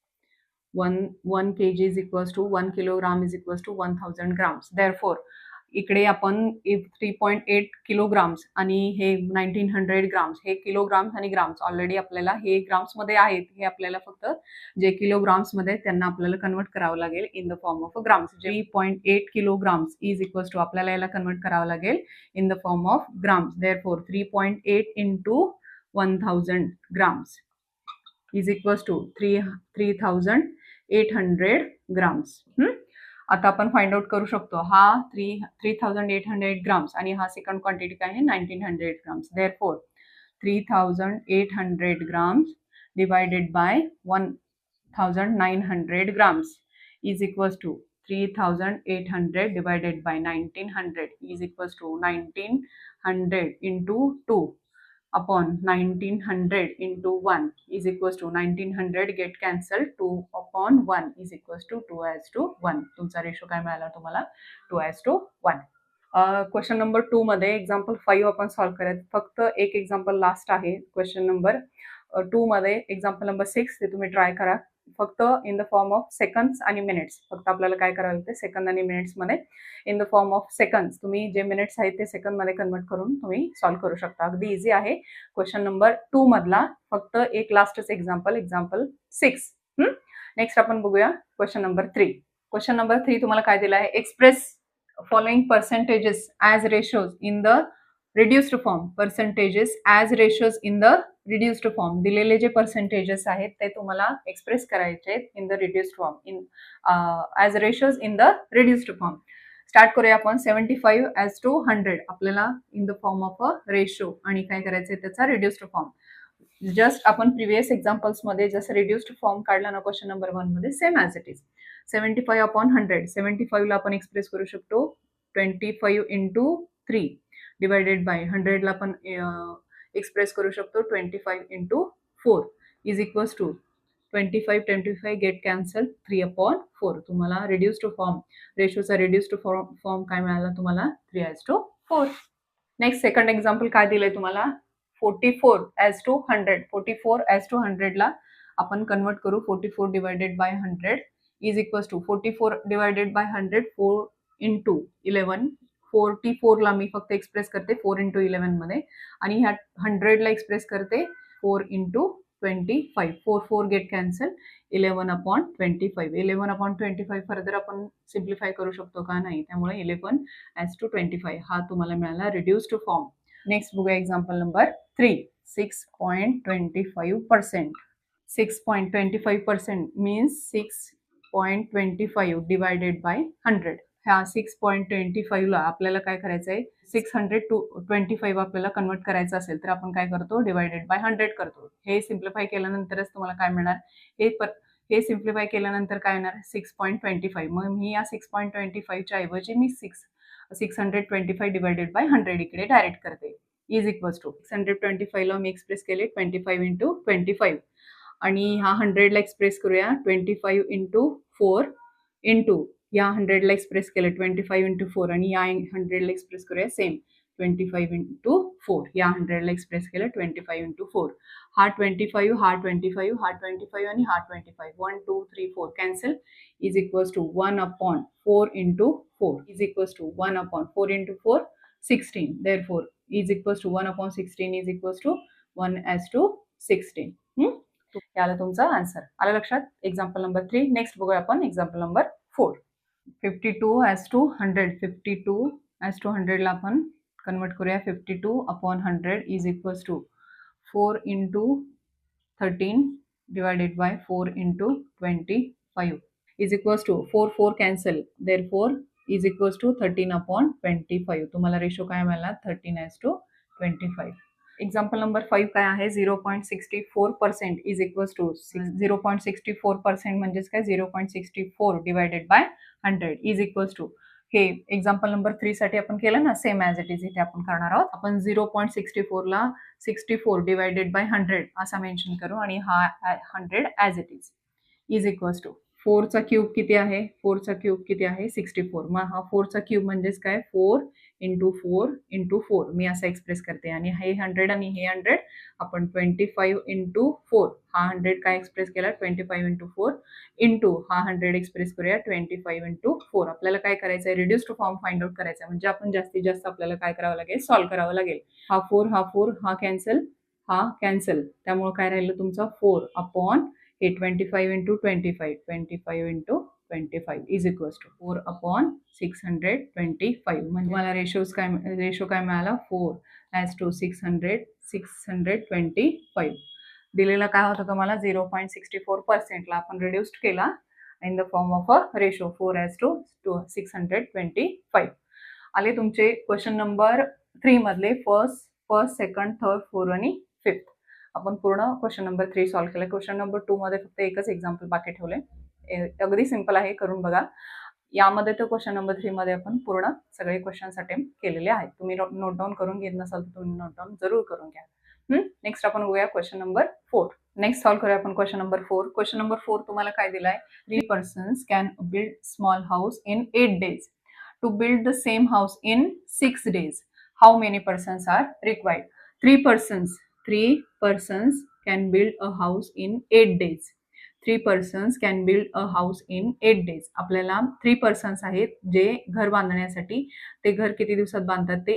1 kg is equals to 1 kilogram is equals to 1000 grams. Therefore इकडे आपण 3.8 किलोग्राम्स आणि हे 1900 ग्राम्स, हे किलोग्राम्स आणि ग्राम्स ऑलरेडी आपल्याला हे ग्राम्स मध्ये आहेत. हे आपल्याला फक्त जे किलोग्राम्स मध्ये त्यांना आपल्याला कन्वर्ट करावं लागेल in the form of grams. 3.8 kilograms is equals to आपल्याला याला कन्वर्ट करावं लागेल in the form of grams. Therefore 3.8 into 1000 grams is equals to 3800 grams. आता आपण फाइंड आउट करू शकतो. हा 3800 ग्राम्स आणि हा सेकंड क्वांटिटी काय आहे 1900 grams. Therefore 3800 grams divided by 1900 grams is equals to 3800 divided by 1900 is equals to 1900 into 2 upon 1900 into 1 is equals to 1900 get cancelled. 2 upon 1 is equals to 2:1. तुमचा रेशो काय मिळाला तुम्हाला 2:1. क्वेश्चन नंबर 2 मध्ये एक्झाम्पल 5 आपण सॉल्व्ह करायचं. फक्त एक एक्झाम्पल लास्ट आहे क्वेश्चन नंबर 2 मध्ये. एक्झाम्पल नंबर 6 ते तुम्ही ट्राय करा फक्त in the form of seconds आणि मिनिट्स. फक्त आपल्याला काय करावं लागते सेकंद आणि मिनिट्स मध्ये in the form of seconds. तुम्ही जे मिनिट्स आहेत ते सेकंद मध्ये कन्वर्ट करून तुम्ही सॉल्व्ह करू शकता. अगदी इझी आहे क्वेश्चन नंबर 2 मधला. फक्त एक लास्टच एक्झाम्पल 6. नेक्स्ट आपण बघूया क्वेश्चन नंबर 3. क्वेश्चन नंबर 3 तुम्हाला काय दिलं आहे express following percentages as ratios in the reduced form. Percentages as ratios in the reduced form. दिलेले जे पर्सेंटेजेस आहेत ते तुम्हाला एक्सप्रेस करायचे in the reduced form in as ratios in the reduced form. Start करूया आपण 75 as to 100 आपल्याला in the form of a ratio आणि काय करायचंय त्याचा रिड्युस्ड फॉर्म. जस्ट आपण प्रिव्हियस एक्झाम्पल्स मध्ये जसं रिड्युस्ड फॉर्म काढला ना क्वेश्चन नंबर 1 मध्ये same as it is. 75 upon 100. 75 ला आपण एक्सप्रेस करू शकतो 25 into 3 डिवायडेड बाय 100 ला आपण एक्सप्रेस करू शकतो 25 into 4 is equals to 25 get cancel 3 upon 4. तुम्हाला रिड्युस्ड फॉर्म रेशोचा रिड्युस्ड फॉर्म काय मिळाला तुम्हाला 3:4. नेक्स्ट सेकंड एक्झाम्पल काय दिलंय तुम्हाला 44 as to 100. 44 as to 100 ला आपण कन्वर्ट करू 44 divided by 100 is equals to 44 divided by 100 4 into 11 44ला मी फक्त एक्सप्रेस करते 4 इंटू 11 मध्ये आणि ह्या 100ला एक्सप्रेस करते 4 इंटू 25. 4 get cancel 11/25. 11/25 फर्दर आपण सिम्प्लिफाय करू शकतो का? नाही. त्यामुळे 11/25 हा तुम्हाला मिळाला रिड्युस्ड फॉर्म. नेक्स्ट बघूया example number 3. 6.25%. 6.25% means 6.25 divided by 100. ह्या 6.25 ला आपल्याला काय करायचं आहे? 600 to 25 आपल्याला कन्वर्ट करायचं असेल तर आपण काय करतो? डिवायडेड बाय 100 करतो. हे सिम्प्लिफाय केल्यानंतरच तुम्हाला काय मिळणार? हे सिम्प्लिफाय केल्यानंतर काय येणार? 6.25. मग मी या 6.25 च्या ऐवजी मी 625 डिवायडेड बाय 100 इकडे डायरेक्ट करते. इज इक्वल्स टू 625 ला मी एक्सप्रेस केले 25 इंटू 25 आणि ह्या 100ला एक्सप्रेस करूया 25 इंटू 4 इंटू या 100ला एक्सप्रेस केलं 25 इंटू 4 आणि या 100ला एक्सप्रेस करूया सेम 25 इंटू 4. या 100ला एक्सप्रेस केलं 25 इंटू 4. हा 25, हा 25, हा 25 आणि हा 25. 1, 2, 3, 4 cancel is equals to 1/4 into 4 is equals to 1/4 into 4 16. Therefore is equals to 1/16 is equals to 1:16. याला तुमचा आन्सर आला लक्षात. Example number 3. नेक्स्ट बघूया आपण एक्झाम्पल नंबर 4. 52/100. 52/100 ला आपण कन्वर्ट करूया 52/100 is equals to 4 into 13 divided by 4 into 25 is equals to 4 cancel. Therefore is equals to 13/25. तुम्हाला रेशो काय मिळाला? 13:25. एक्झाम्पल नंबर 5 काय आहे? 0.64% इज इक्वल्स टू 0.64% म्हणजेच काय? 0.64 divided by 100 is equals to हे एक्झाम्पल नंबर 3 साठी आपण केलं ना सेम ॲज इट इज इथे आपण करणार आहोत. आपण 0.64 ला 64 डिवायडेड बाय 100 असा मेन्शन करू आणि हा 100 as it is equals to 4 चा क्यूब किती आहे? 4 चा क्यूब किती आहे? 64. मग हा 4 चा क्यूब म्हणजेच काय? 4 इंटू 4 इंटू 4 मी असं एक्सप्रेस करते आणि हे 100 आणि हे 100 आपण 25 इंटू 4 हा 100 काय एक्सप्रेस केला? 25 इंटू 4 इंटू हा 100 एक्सप्रेस करूया 25 इंटू 4. आपल्याला काय करायचं आहे? रिड्युस्ड फॉर्म फाइंड आउट करायचा म्हणजे आपण जास्तीत जास्त आपल्याला काय करावं लागेल? सॉल्व्ह करावं लागेल. हा 4 हा कॅन्सल हा कॅन्सल त्यामुळे काय राहिलं तुमचा 4 हे 25 into 25 25 into 25 is equals to 4/625 म्हणजे मला रेशो काय मिळाला? 4:625 दिलेला काय होतं तुम्हाला? 0.64% ला आपण रिड्युस्ड केला in the form of a ratio 4:625. आले तुमचे क्वेश्चन नंबर 3 मधले फर्स्ट, सेकंड, थर्ड, फोर्थ आणि फिफ्थ. आपण पूर्ण क्वेश्चन नंबर 3 सॉल्व्ह केलं. क्वेश्चन नंबर 2 मध्ये फक्त एकच एक्झाम्पल बाकी ठेवले. अगदी सिंपल आहे, करून बघा. यामध्ये तर क्वेश्चन नंबर 3 मध्ये आपण पूर्ण सगळे क्वेश्चन्स अटेम्प्ट केलेले आहेत. तुम्ही नोट डाऊन करून घेत नसाल तर तुम्ही नोट डाऊन जरूर करून घ्या. नेक्स्ट आपण बघूया क्वेश्चन नंबर 4. नेक्स्ट सॉल्व्ह करूया आपण क्वेश्चन नंबर 4. क्वेश्चन नंबर 4 तुम्हाला काय दिलाय? 3 persons can build small house in 8 days. To build the same house in 6 days. How many persons are required? 3 persons can build a house in 8 days. 3 persons can build a house in 8 days. आपल्याला 3 persons आहेत जे घर बांधण्यासाठी ते घर किती दिवसात बांधतात? ते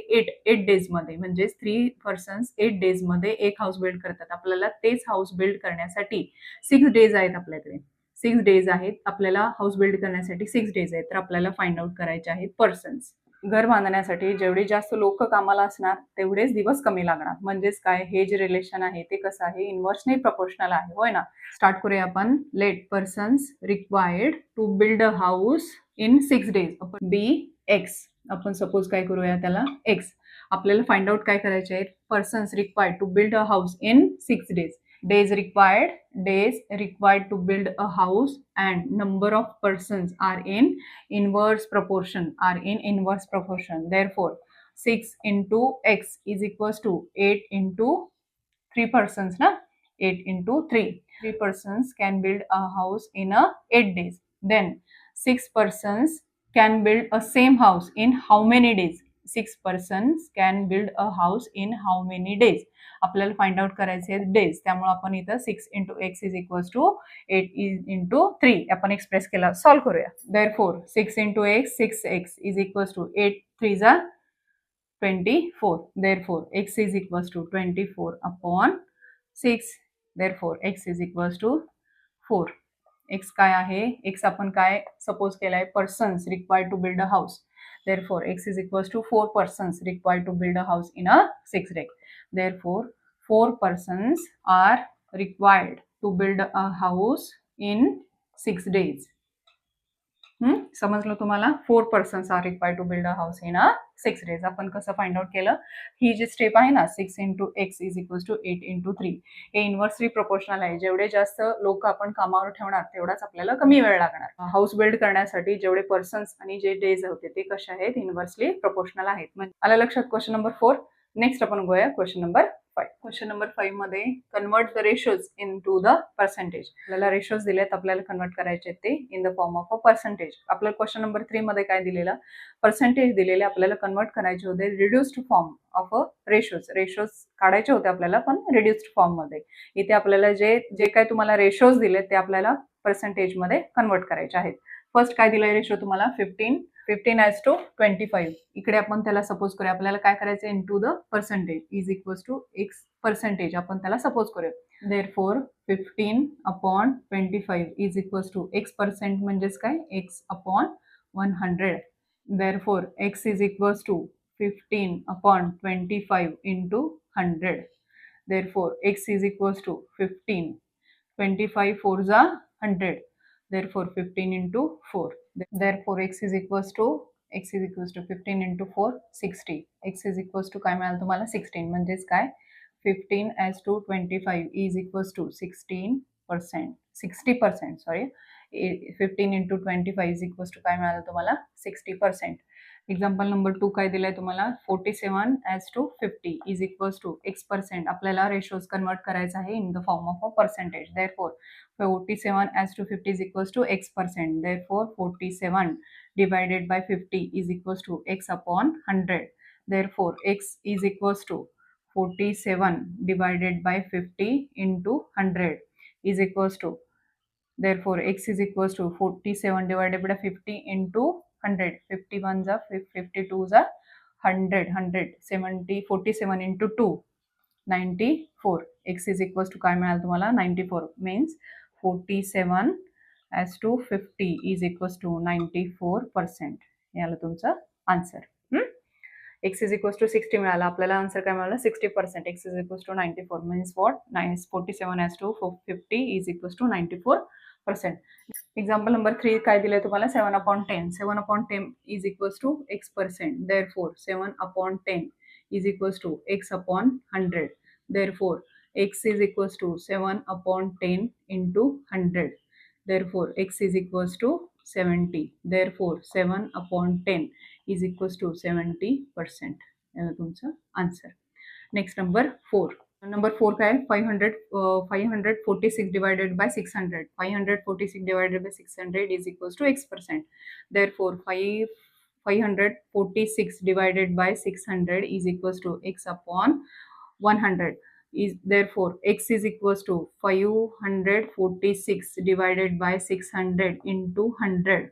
8 days मध्ये. म्हणजे 3 persons 8 days मध्ये एक हाऊस बिल्ड करतात. आपल्याला तेच हाऊस बिल्ड करण्यासाठी 6 days आहेत आपल्याकडे. 6 days आहेत आपल्याला हाऊस बिल्ड करण्यासाठी 6 days आहेत. तर आपल्याला फाइंड आउट करायचे आहेत पर्सन्स. घर बांधण्यासाठी जेवढे जास्त लोक कामाला असणार तेवढेच दिवस कमी लागणार. म्हणजेच काय? हे जे रिलेशन आहे ते कसं आहे? इन्व्हर्सली प्रपोर्शनल आहे, होय ना? स्टार्ट करूया आपण. Let persons required to build a house in 6 days. आपण बी एक्स आपण सपोज काय करूया त्याला एक्स. आपल्याला फाइंड आउट काय करायचे आहेत? Persons required to build a house in 6 days. Days required to build a house and number of persons are in inverse proportion. Therefore 6 into x is equals to 8 into 3 persons na 8 into 3. 3 persons can build a house in a 8 days. Then 6 persons can build a same house in how many days? 6 persons can build a house in how many days? आपल्याला फाइंड आउट करायचे डेज. त्यामुळे आपण इथं 6 into x is equals to 8 into 3 आपण एक्सप्रेस केला. सॉल्व्ह करूया. Therefore 6 into x 6x is equals to 8 3 जा 24. Therefore x is equals to 24 upon 6. Therefore x is equals to 4. x काय आहे, x आपण काय सपोज केलाय, persons required to build a house. Therefore x is equals to 4 persons required to build a house in a 6 days. Therefore 4 persons are required to build a house in 6 days. समजलं तुम्हाला? 4 persons are required to build a house in a 6 days. आपण कसं फाइंड आउट केलं? ही जी स्टेप आहे ना, 6 into x is equals to 8 into 3, हे इन्व्हर्सली प्रोपोर्शनल आहे. जेवढे जास्त लोक आपण कामावर ठेवणार तेवढाच आपल्याला कमी वेळ लागणार. हाऊस बिल्ड करण्यासाठी जेवढे पर्सन्स आणि जे डेज होते ते कसे आहेत, इन्व्हर्सली प्रोपोर्शनल आहेत. म्हणजे आलं लक्षात? Question number 4. नेक्स्ट आपण बघूया क्वेश्चन नंबर 5. क्वेश्चन नंबर 5 मध्ये convert the ratios into the percentage. आपल्याला रेशोज दिलेत, आपल्याला कन्वर्ट करायचे ते in the form of a percentage. आपल्याला क्वेश्चन नंबर 3 मध्ये काय दिलेलं? पर्सेंटेज दिलेले, आपल्याला कन्वर्ट करायचे होते reduced form of a ratios. Ratios काढायचे होते आपल्याला, पण रिड्युस्ड फॉर्म मध्ये. इथे आपल्याला जे काय तुम्हाला रेशोज दिले ते आपल्याला पर्सेंटेज मध्ये कन्वर्ट करायचे आहेत. फर्स्ट काय दिलंय रेशो तुम्हाला? 15 as to 25. इकडे आपण त्याला सपोज करूया, आपल्याला काय करायचं? Into the percentage is equals to x percentage आपण त्याला सपोज करूया. Therefore 15 upon 25 is equals to x percent म्हणजेच काय? X upon 100. Therefore x is equals to 15 upon 25 into 100. Therefore x is equals to 15. 25 4 जा 100. Therefore 15 into 4. Therefore x is equals to 15 into 4 60. x is equals to काय मिळालं तुम्हाला? 16. म्हणजेच काय? 15 as to 25 is equals to 16%. 60%, sorry. 15 into 25 is equals to काय मिळालं तुम्हाला? 60%. एक्झाम्पल नंबर 2 काय दिलाय तुम्हाला? 47 as to 50 is equals to x%. आपल्याला रेशोज कन्वर्ट करायचं आहे in the form of a percentage. Therefore 47 as to 50 is equals to x%. Therefore 47 divided by 50 is equals to x upon 100. Therefore x is equals to 47 divided by 50 into 100 is equals to, therefore x is equals to 47 divided by 50 into 100. 51 जा 52 जा 100. 170 47 into 2 94. x is equals to काय मिळालं तुम्हाला? 94. means 47 as to 50 is equals to 94%. हे आलं तुमचं answer. x is equals to 60 मिळाला, आपल्याला आन्सर काय मिळाला? 60%. x is equals to 94 means what? 47 as to 50 is equals to 94%. Example number 3 काय दिलंय तुम्हाला? 7 upon 10. 7 upon 10 is equals to x%. Therefore 7 upon 10 is equals to x upon 100. Therefore x is equals to 7 upon 10 into 100. Therefore x is equals to 70. Therefore 7 upon 10 is equals to 70%. याला तुमचं आन्सर. Next number 4. नंबर 4 काय? 546 divided by 600. 546 divided by 600 is equals to x%. Therefore 546 divided by 600 is equals to x upon 100. Therefore x is equals to 546 divided by 600 into 100.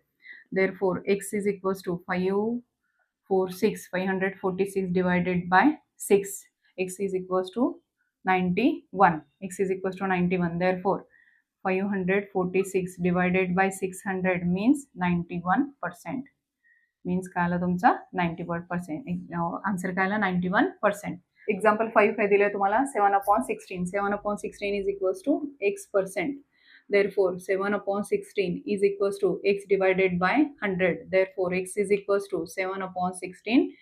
Therefore x is equals to 546 divided by 6. x is equals to 91. x is equals to 91. Therefore 546 divided by 600 means 91%. means काय आलं तुमचा? 91%. आन्सर काय आला? 91%. एक्झाम्पल 5 काय दिलंय तुम्हाला? 7 upon 16. 7 upon 16 is equals to x%. Therefore 7 upon 16 is equals to x divided by 100. Therefore x is equals to 7 upon 16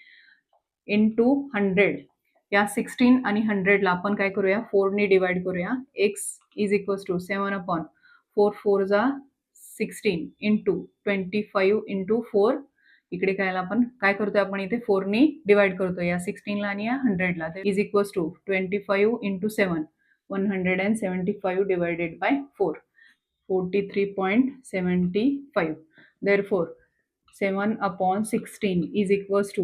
into 100. या 16 आणि 100 ला आपण काय करूया? 4 ने डिवाइड करूया. x is equals to 7 upon 4 4 जा 16 into 25 into 4. इकडे काय आपण काय करतोय? आपण इथे 4 ने डिवाइड करतोय या 16 ला आणि या 100 ला. Is equals to 25 into 7. 175 divided by 4. 43.75. Therefore 7 upon 16 is equals to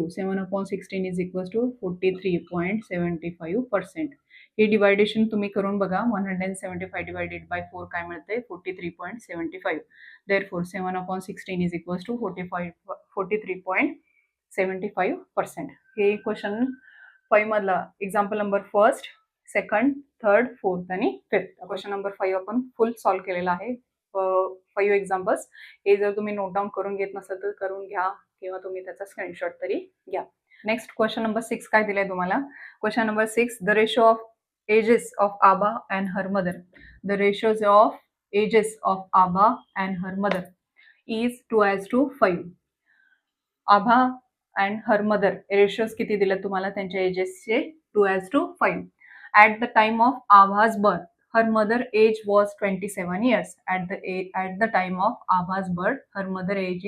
43.75%. हे डिवायडेशन तुम्ही करून बघा. 175 divided by 4 काय मिळते? 43.75. Therefore 7 upon 16 is equals to 43.75. 75%. हे क्वेश्चन 5 मधला example number first, second, third, fourth आणि फिफ्थ. क्वेश्चन नंबर 5 आपण फुल सॉल्व्ह केलेला आहे. 5 एक्झाम्पल्स. हे जर तुम्ही नोट डाऊन करून घेत नसाल तर करून घ्या किंवा तुम्ही त्याचा स्क्रीनशॉट तरी घ्या. नेक्स्ट क्वेश्चन नंबर 6 काय दिलंय तुम्हाला? Question number 6, the ratio of ages of Aba and her mother. The ratios of ages of Aba and her mother is 2:5. Abha and her mother ratios किती दिले तुम्हाला त्यांच्या एजेसचे? 2:5. At the time of Abha's birth her mother age was 27 years. At the time of Abha's birth, her mother age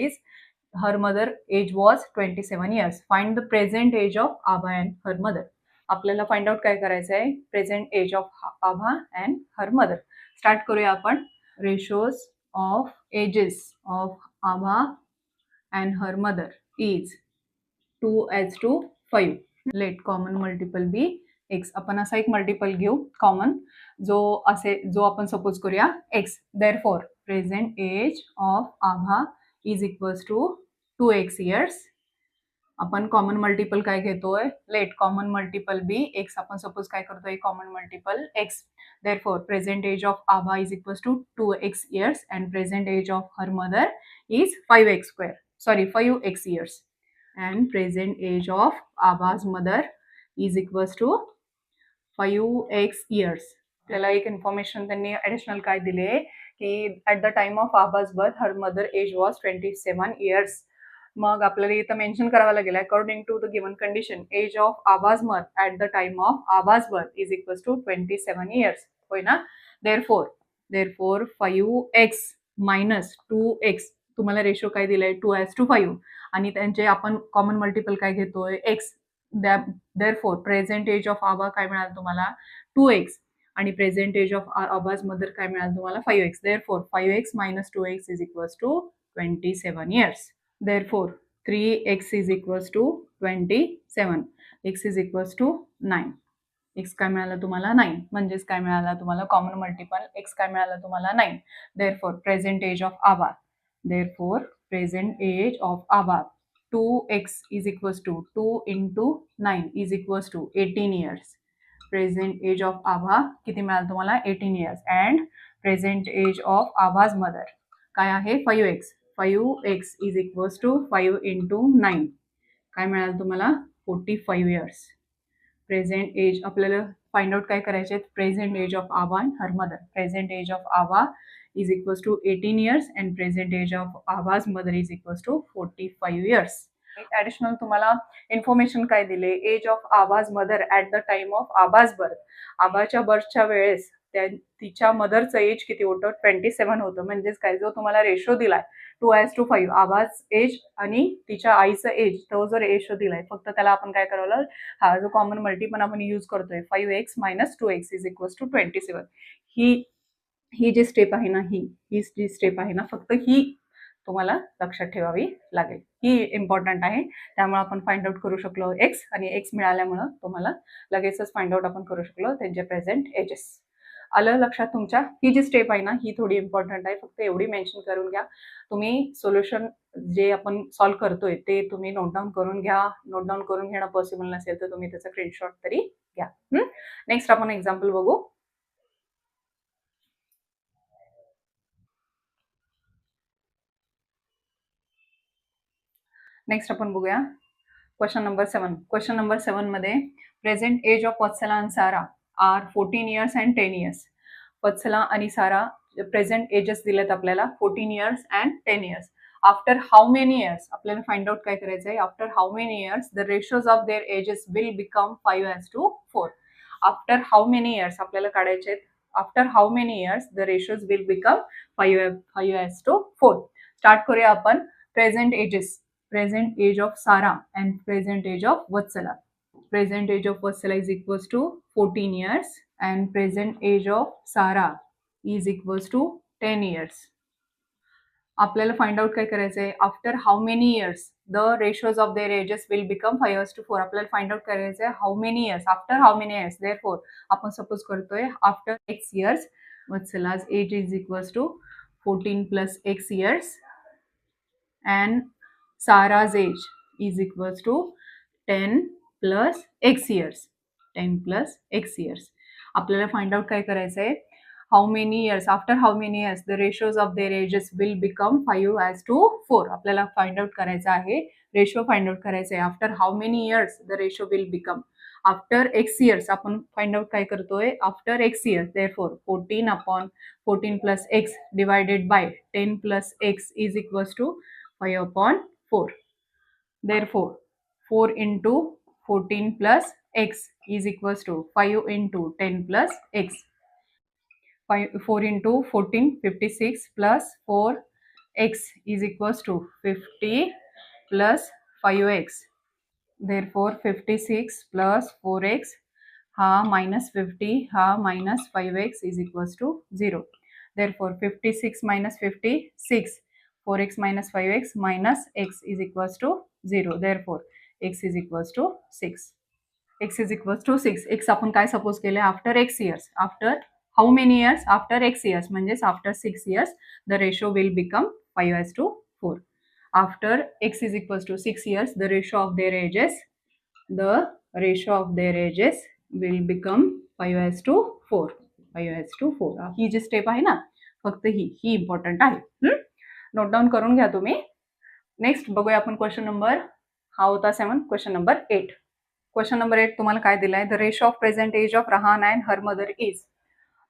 was 27 years. Find the present age of Abha and her mother. आपल्याला फाइंड आउट काय करायचं आहे? Present age of Abha and her mother. Start करूया आपण. Ratios of ages of Abha and her mother is 2:5. Let common multiple be x. आपण असा एक मल्टिपल घेऊ कॉमन जो आपण सपोज करूया x. Therefore present age of Abha is equals to 2x years. आपण कॉमन मल्टिपल काय घेतोय? Let common multiple be x. आपण सपोज काय करतोय? Common multiple x. Therefore present age of Abha is equals to 2x years and present age of her mother is 5x years. And present age of Abha's mother is equals to 5x years. आपल्याला एक इन्फॉर्मेशन त्यांनी ऍडिशनल काय दिले की at the time of Abha's birth her mother age was 27 years. मग आपल्याला इथं मेन्शन करावं लागेल according to the given condition age of Abha's mother at the time of Abha's birth is equals to 27 years. होय ना? Therefore 5x minus 2x. तुम्हाला रेशो काय दिलाय? 2:5 आणि त्यांचे आपण कॉमन मल्टिपल काय घेतोय? X. Therefore present age of Abha काय मिळालं तुम्हाला? 2x आणि present age of Abha's mother काय मिळालं तुम्हाला? 5x. Therefore 5x minus 2x is equals to 27 years. Therefore 3x is equals to 27. x is equals to 9. x काय मिळालं तुम्हाला? 9. म्हणजेच काय मिळालं तुम्हाला? कॉमन मल्टिपल x काय मिळालं तुम्हाला? 9. Therefore present age of Aba. Therefore, present age of Abha 2x is equals to 2 into 9 is equals to 18 years. Present age of Abha किती मिळालं तुम्हाला? 18 years. And present age of Abha's mother काय आहे? 5x. 5x is equals to 5 into 9 काय मिळालं तुम्हाला? 45 years. प्रेझेंट एज आपल्याला फाइंड आउट काय करायचे? Present age of Aba and her mother. Present age of Aba is equals to 18 years and present age of Abha's mother is equals to 45 years. Additional तुम्हाला इन्फॉर्मेशन काय दिले? Age of Abha's mother at the time of आबाज बर्थ. आबाच्या बर्थच्या वेळेस तिच्या मदरचं एज किती होतं? 27 होतं. म्हणजेच काय? जो तुम्हाला रेशो दिलाय 2:5 आबाज एज आणि तिच्या आईचं एज, तो जो रेशो दिलाय फक्त त्याला आपण काय करावं? हा जो कॉमन मल्टिपल आपण यूज करतोय 5x minus 2x is equals to 27. ही जी स्टेप आहे ना, ही जी स्टेप आहे ना, फक्त ही तुम्हाला लक्षात ठेवावी लागेल. ही इम्पॉर्टंट आहे. त्यामुळे आपण फाइंड आउट करू शकलो एक्स आणि एक्स मिळाल्यामुळे तुम्हाला लगेचच फाइंड आउट आपण करू शकलो त्यांचे प्रेझेंट एजेस. आलं लक्षात तुमच्या? ही जी स्टेप आहे ना, ही थोडी इम्पॉर्टंट आहे. फक्त एवढी मेन्शन करून घ्या. तुम्ही सोल्युशन जे आपण सॉल्व्ह करतोय ते तुम्ही नोट डाऊन करून घ्या. नोट डाऊन करून घेणं पॉसिबल नसेल तर तुम्ही त्याचा स्क्रीनशॉट तरी घ्या. नेक्स्ट आपण एक्झाम्पल बघू. नेक्स्ट आपण बघूया क्वेश्चन नंबर 7. क्वेश्चन नंबर 7 मध्ये प्रेझेंट एज ऑफ वत्सला आणि सारा आर 14 years and 10 years. वत्सला आणि सारा प्रेझेंट एजेस दिलेत आपल्याला 14 years and 10 years. After how many years आपल्याला फाइंड आउट काय करायचं आहे? After how many years the ratios of their ages will become 5:4. After how many years आपल्याला काढायचे आहेत. After how many years the ratios will become 5:4. Start करूया आपण. Present ages. Present age of Sarah and present age of Vatsala. Present age of Vatsala is equals to 14 years and present age of Sarah is equals to 10 years. आपल्याला फाइंड आउट काय करायचंय? After how many years the ratios of their ages will become 5:4. आपल्याला फाइंड आउट करायचंय how many years. After how many years. Therefore आपण सपोज करतोय after x years Vatsala's age is equals to 14 plus x years and Sarah's age is equals to 10 plus x years. 10 plus x years. आपल्याला फाइंड आउट काय करायचं आहे, how many years, after how many years the ratios of their ages will become 5:4. आपल्याला फाइंड आउट करायचं आहे, रेशो फाइंड आउट करायचं आहे. After how many years the ratio will become, after x years आपण फाइंड आउट काय करतोय, after x years. Therefore 14 plus x divided by 10 plus x is equals to 5/4. Therefore 4 into 14 plus x is equals to 5 into 10 plus x. 4 into 14 56 plus 4x is equals to 50 plus 5x. Therefore 56 plus 4x हा minus 50 हा minus 5x is equals to 0. Therefore 56 minus 56, 4x minus 5x minus x is equals to 0. Therefore x is equals to 6. x is equals to 6. x आपण काय सपोज केले, after x years. After how many years, after x years म्हणजेच after 6 years the ratio will become 5:4. After x is equals to 6 years the ratio of their ages will become 5:4. 5:4. ही जी स्टेप आहे ना, फक्त ही इम्पॉर्टंट आहे. नोट डाऊन करून घ्या तुम्ही. नेक्स्ट बघूया आपण क्वेश्चन नंबर, हा होता 7. Question number 8. क्वेश्चन नंबर 8 तुम्हाला काय दिलाय, the ratio of present age of Rahana and her mother is.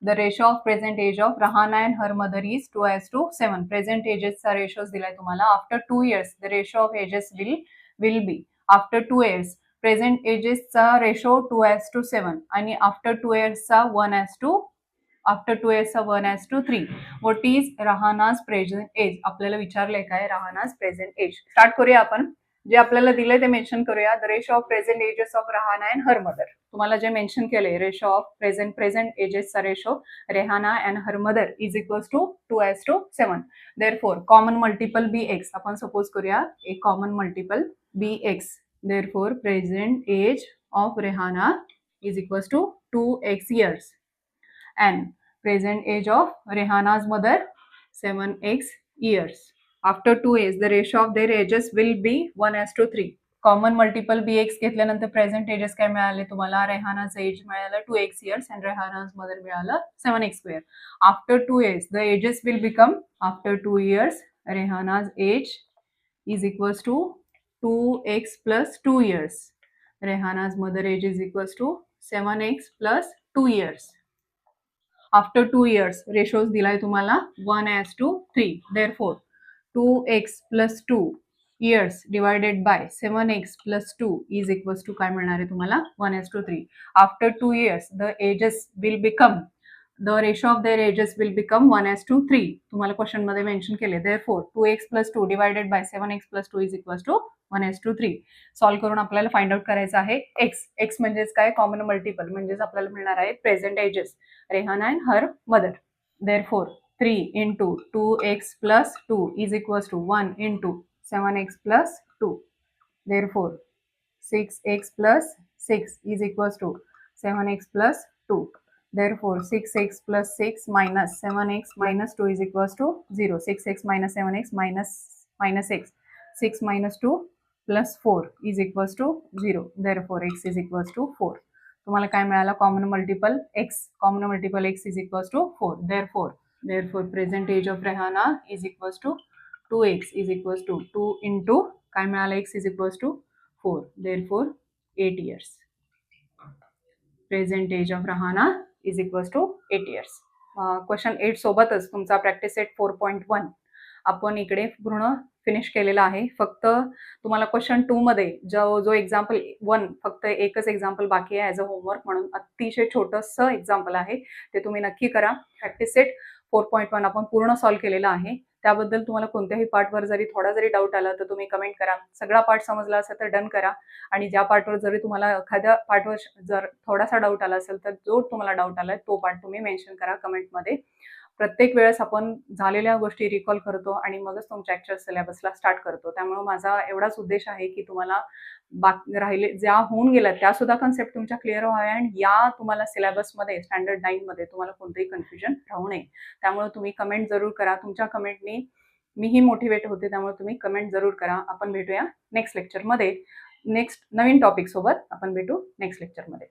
The ratio of present age of Rahana and her mother is 2:7. Present एजेसचा रेशोज दिलाय तुम्हाला. After 2 years the ratio of ages will be. After 2 years present एजेसचा रेशो 2:7 आणि आफ्टर 2 yearsचा 1:2. आफ्टर 2 yearsचा 1:3. What is Rahana's present age. आपल्याला विचारलंय काय, रहानाज प्रेझेंट एज. स्टार्ट करूया आपण. जे आपल्याला दिलंय ते मेन्शन करूया. The ratio of present ages of Rahana and her mother. तुम्हाला जे मेन्शन केलंय, रेशो ऑफ प्रेझेंट एजेसचा ratio Rehana and her mother is equals to 2:7. Therefore common multiple be x. आपण सपोज करूया एक common multiple be x. Therefore present age of Rehana is equals to 2x years and present age of Rehana's mother 7x years. After 2 years the ratio of their ages will be 1:3. Common multiple bx घेतल्यानंतर प्रेझेंट एजेस काय मिळाले तुम्हाला, रेहानाचं एज मिळालं 2x years and रेहाना's mother मिळालं 7x square. After 2 years the ages will become, after 2 years Rehana's age is equals to 2x plus 2 years. Rehana's mother age is equals to 7x plus 2 years. After 2 years ratios दिलाय तुम्हाला 1:3. Therefore 2x plus 2 years divided by 7x plus 2 is equals to काय मिळणार आहे तुम्हाला, 1:3. After 2 years the ages will become, the ratio of their ages will become 1:3. तुम्हाला क्वेश्चन मध्ये मेन्शन केले. Therefore 2x plus 2 divided by 7x plus 2 is equals to 1:3. Solve करून आपल्याला फाइंड आउट करायचं आहे x म्हणजेच काय, कॉमन मल्टिपल म्हणजेच आपल्याला मिळणार आहे present ages Rehana and her mother. Therefore 3 into 2x plus 2 is equals to 1 into 7x plus 2. Therefore 6x plus 6 is equals to 7x plus 2. Therefore 6x plus 6 minus 7x minus 2 is equals to 0. 6x minus 7x minus x. 6 minus 2 plus 4 is equals to 0. Therefore x is equals to 4. तुम्हाला काय मिळाला, common multiple x is equals to 4. Therefore present age of Rehana is equals to 2x is equals to 2 into काय मिळाला, x is equals to 4. Therefore 8 years. Present age of Rehana is equals to 8 years. Question 8 सोबतच तुमचा प्रॅक्टिस सेट 4.1 आपण इकडे पूर्ण फिनिश केलेला आहे. फक्त तुम्हाला क्वेश्चन 2 मध्ये जो एक्झाम्पल 1 फक्त एकच एक्झाम्पल बाकी आहे ॲज अ होमवर्क म्हणून, अतिशय छोटंसं एक्झाम्पल आहे, ते तुम्ही नक्की करा. प्रॅक्टिस सेट 4.1 आपण पूर्ण सॉल्व्ह केलेला आहे. त्याबद्दल तुम्हाला कोणत्याही पार्टवर जरी थोडा जरी डाऊट आला तर तुम्ही कमेंट करा. सगळा पार्ट समजला असेल तर डन करा, आणि ज्या पार्टवर जरी तुम्हाला एखाद्या पार्टवर जर थोडासा डाऊट आला असेल तर जो तुम्हाला डाऊट आलाय तो पार्ट तुम्ही मेन्शन करा कमेंटमध्ये. प्रत्येक वेळेस आपण झालेल्या गोष्टी रिकॉल करतो आणि मगच तुमच्या ॲक्च्युअल सिलेबसला स्टार्ट करतो. त्यामुळे माझा एवढाच उद्देश आहे की तुम्हाला राहिले ज्या होऊन गेल्या त्या सुद्धा कन्सेप्ट तुमच्या क्लिअर व्हाव्या, आणि या तुम्हाला सिलेबसमध्ये स्टँडर्ड 9 मध्ये तुम्हाला कोणतंही कन्फ्युजन राहू नये. त्यामुळे तुम्ही कमेंट जरूर करा. तुमच्या कमेंटनी मीही मोटिवेट होते, त्यामुळे तुम्ही कमेंट जरूर करा. आपण भेटूया नेक्स्ट लेक्चरमध्ये. नेक्स्ट नवीन टॉपिक सोबत आपण भेटू नेक्स्ट लेक्चरमध्ये.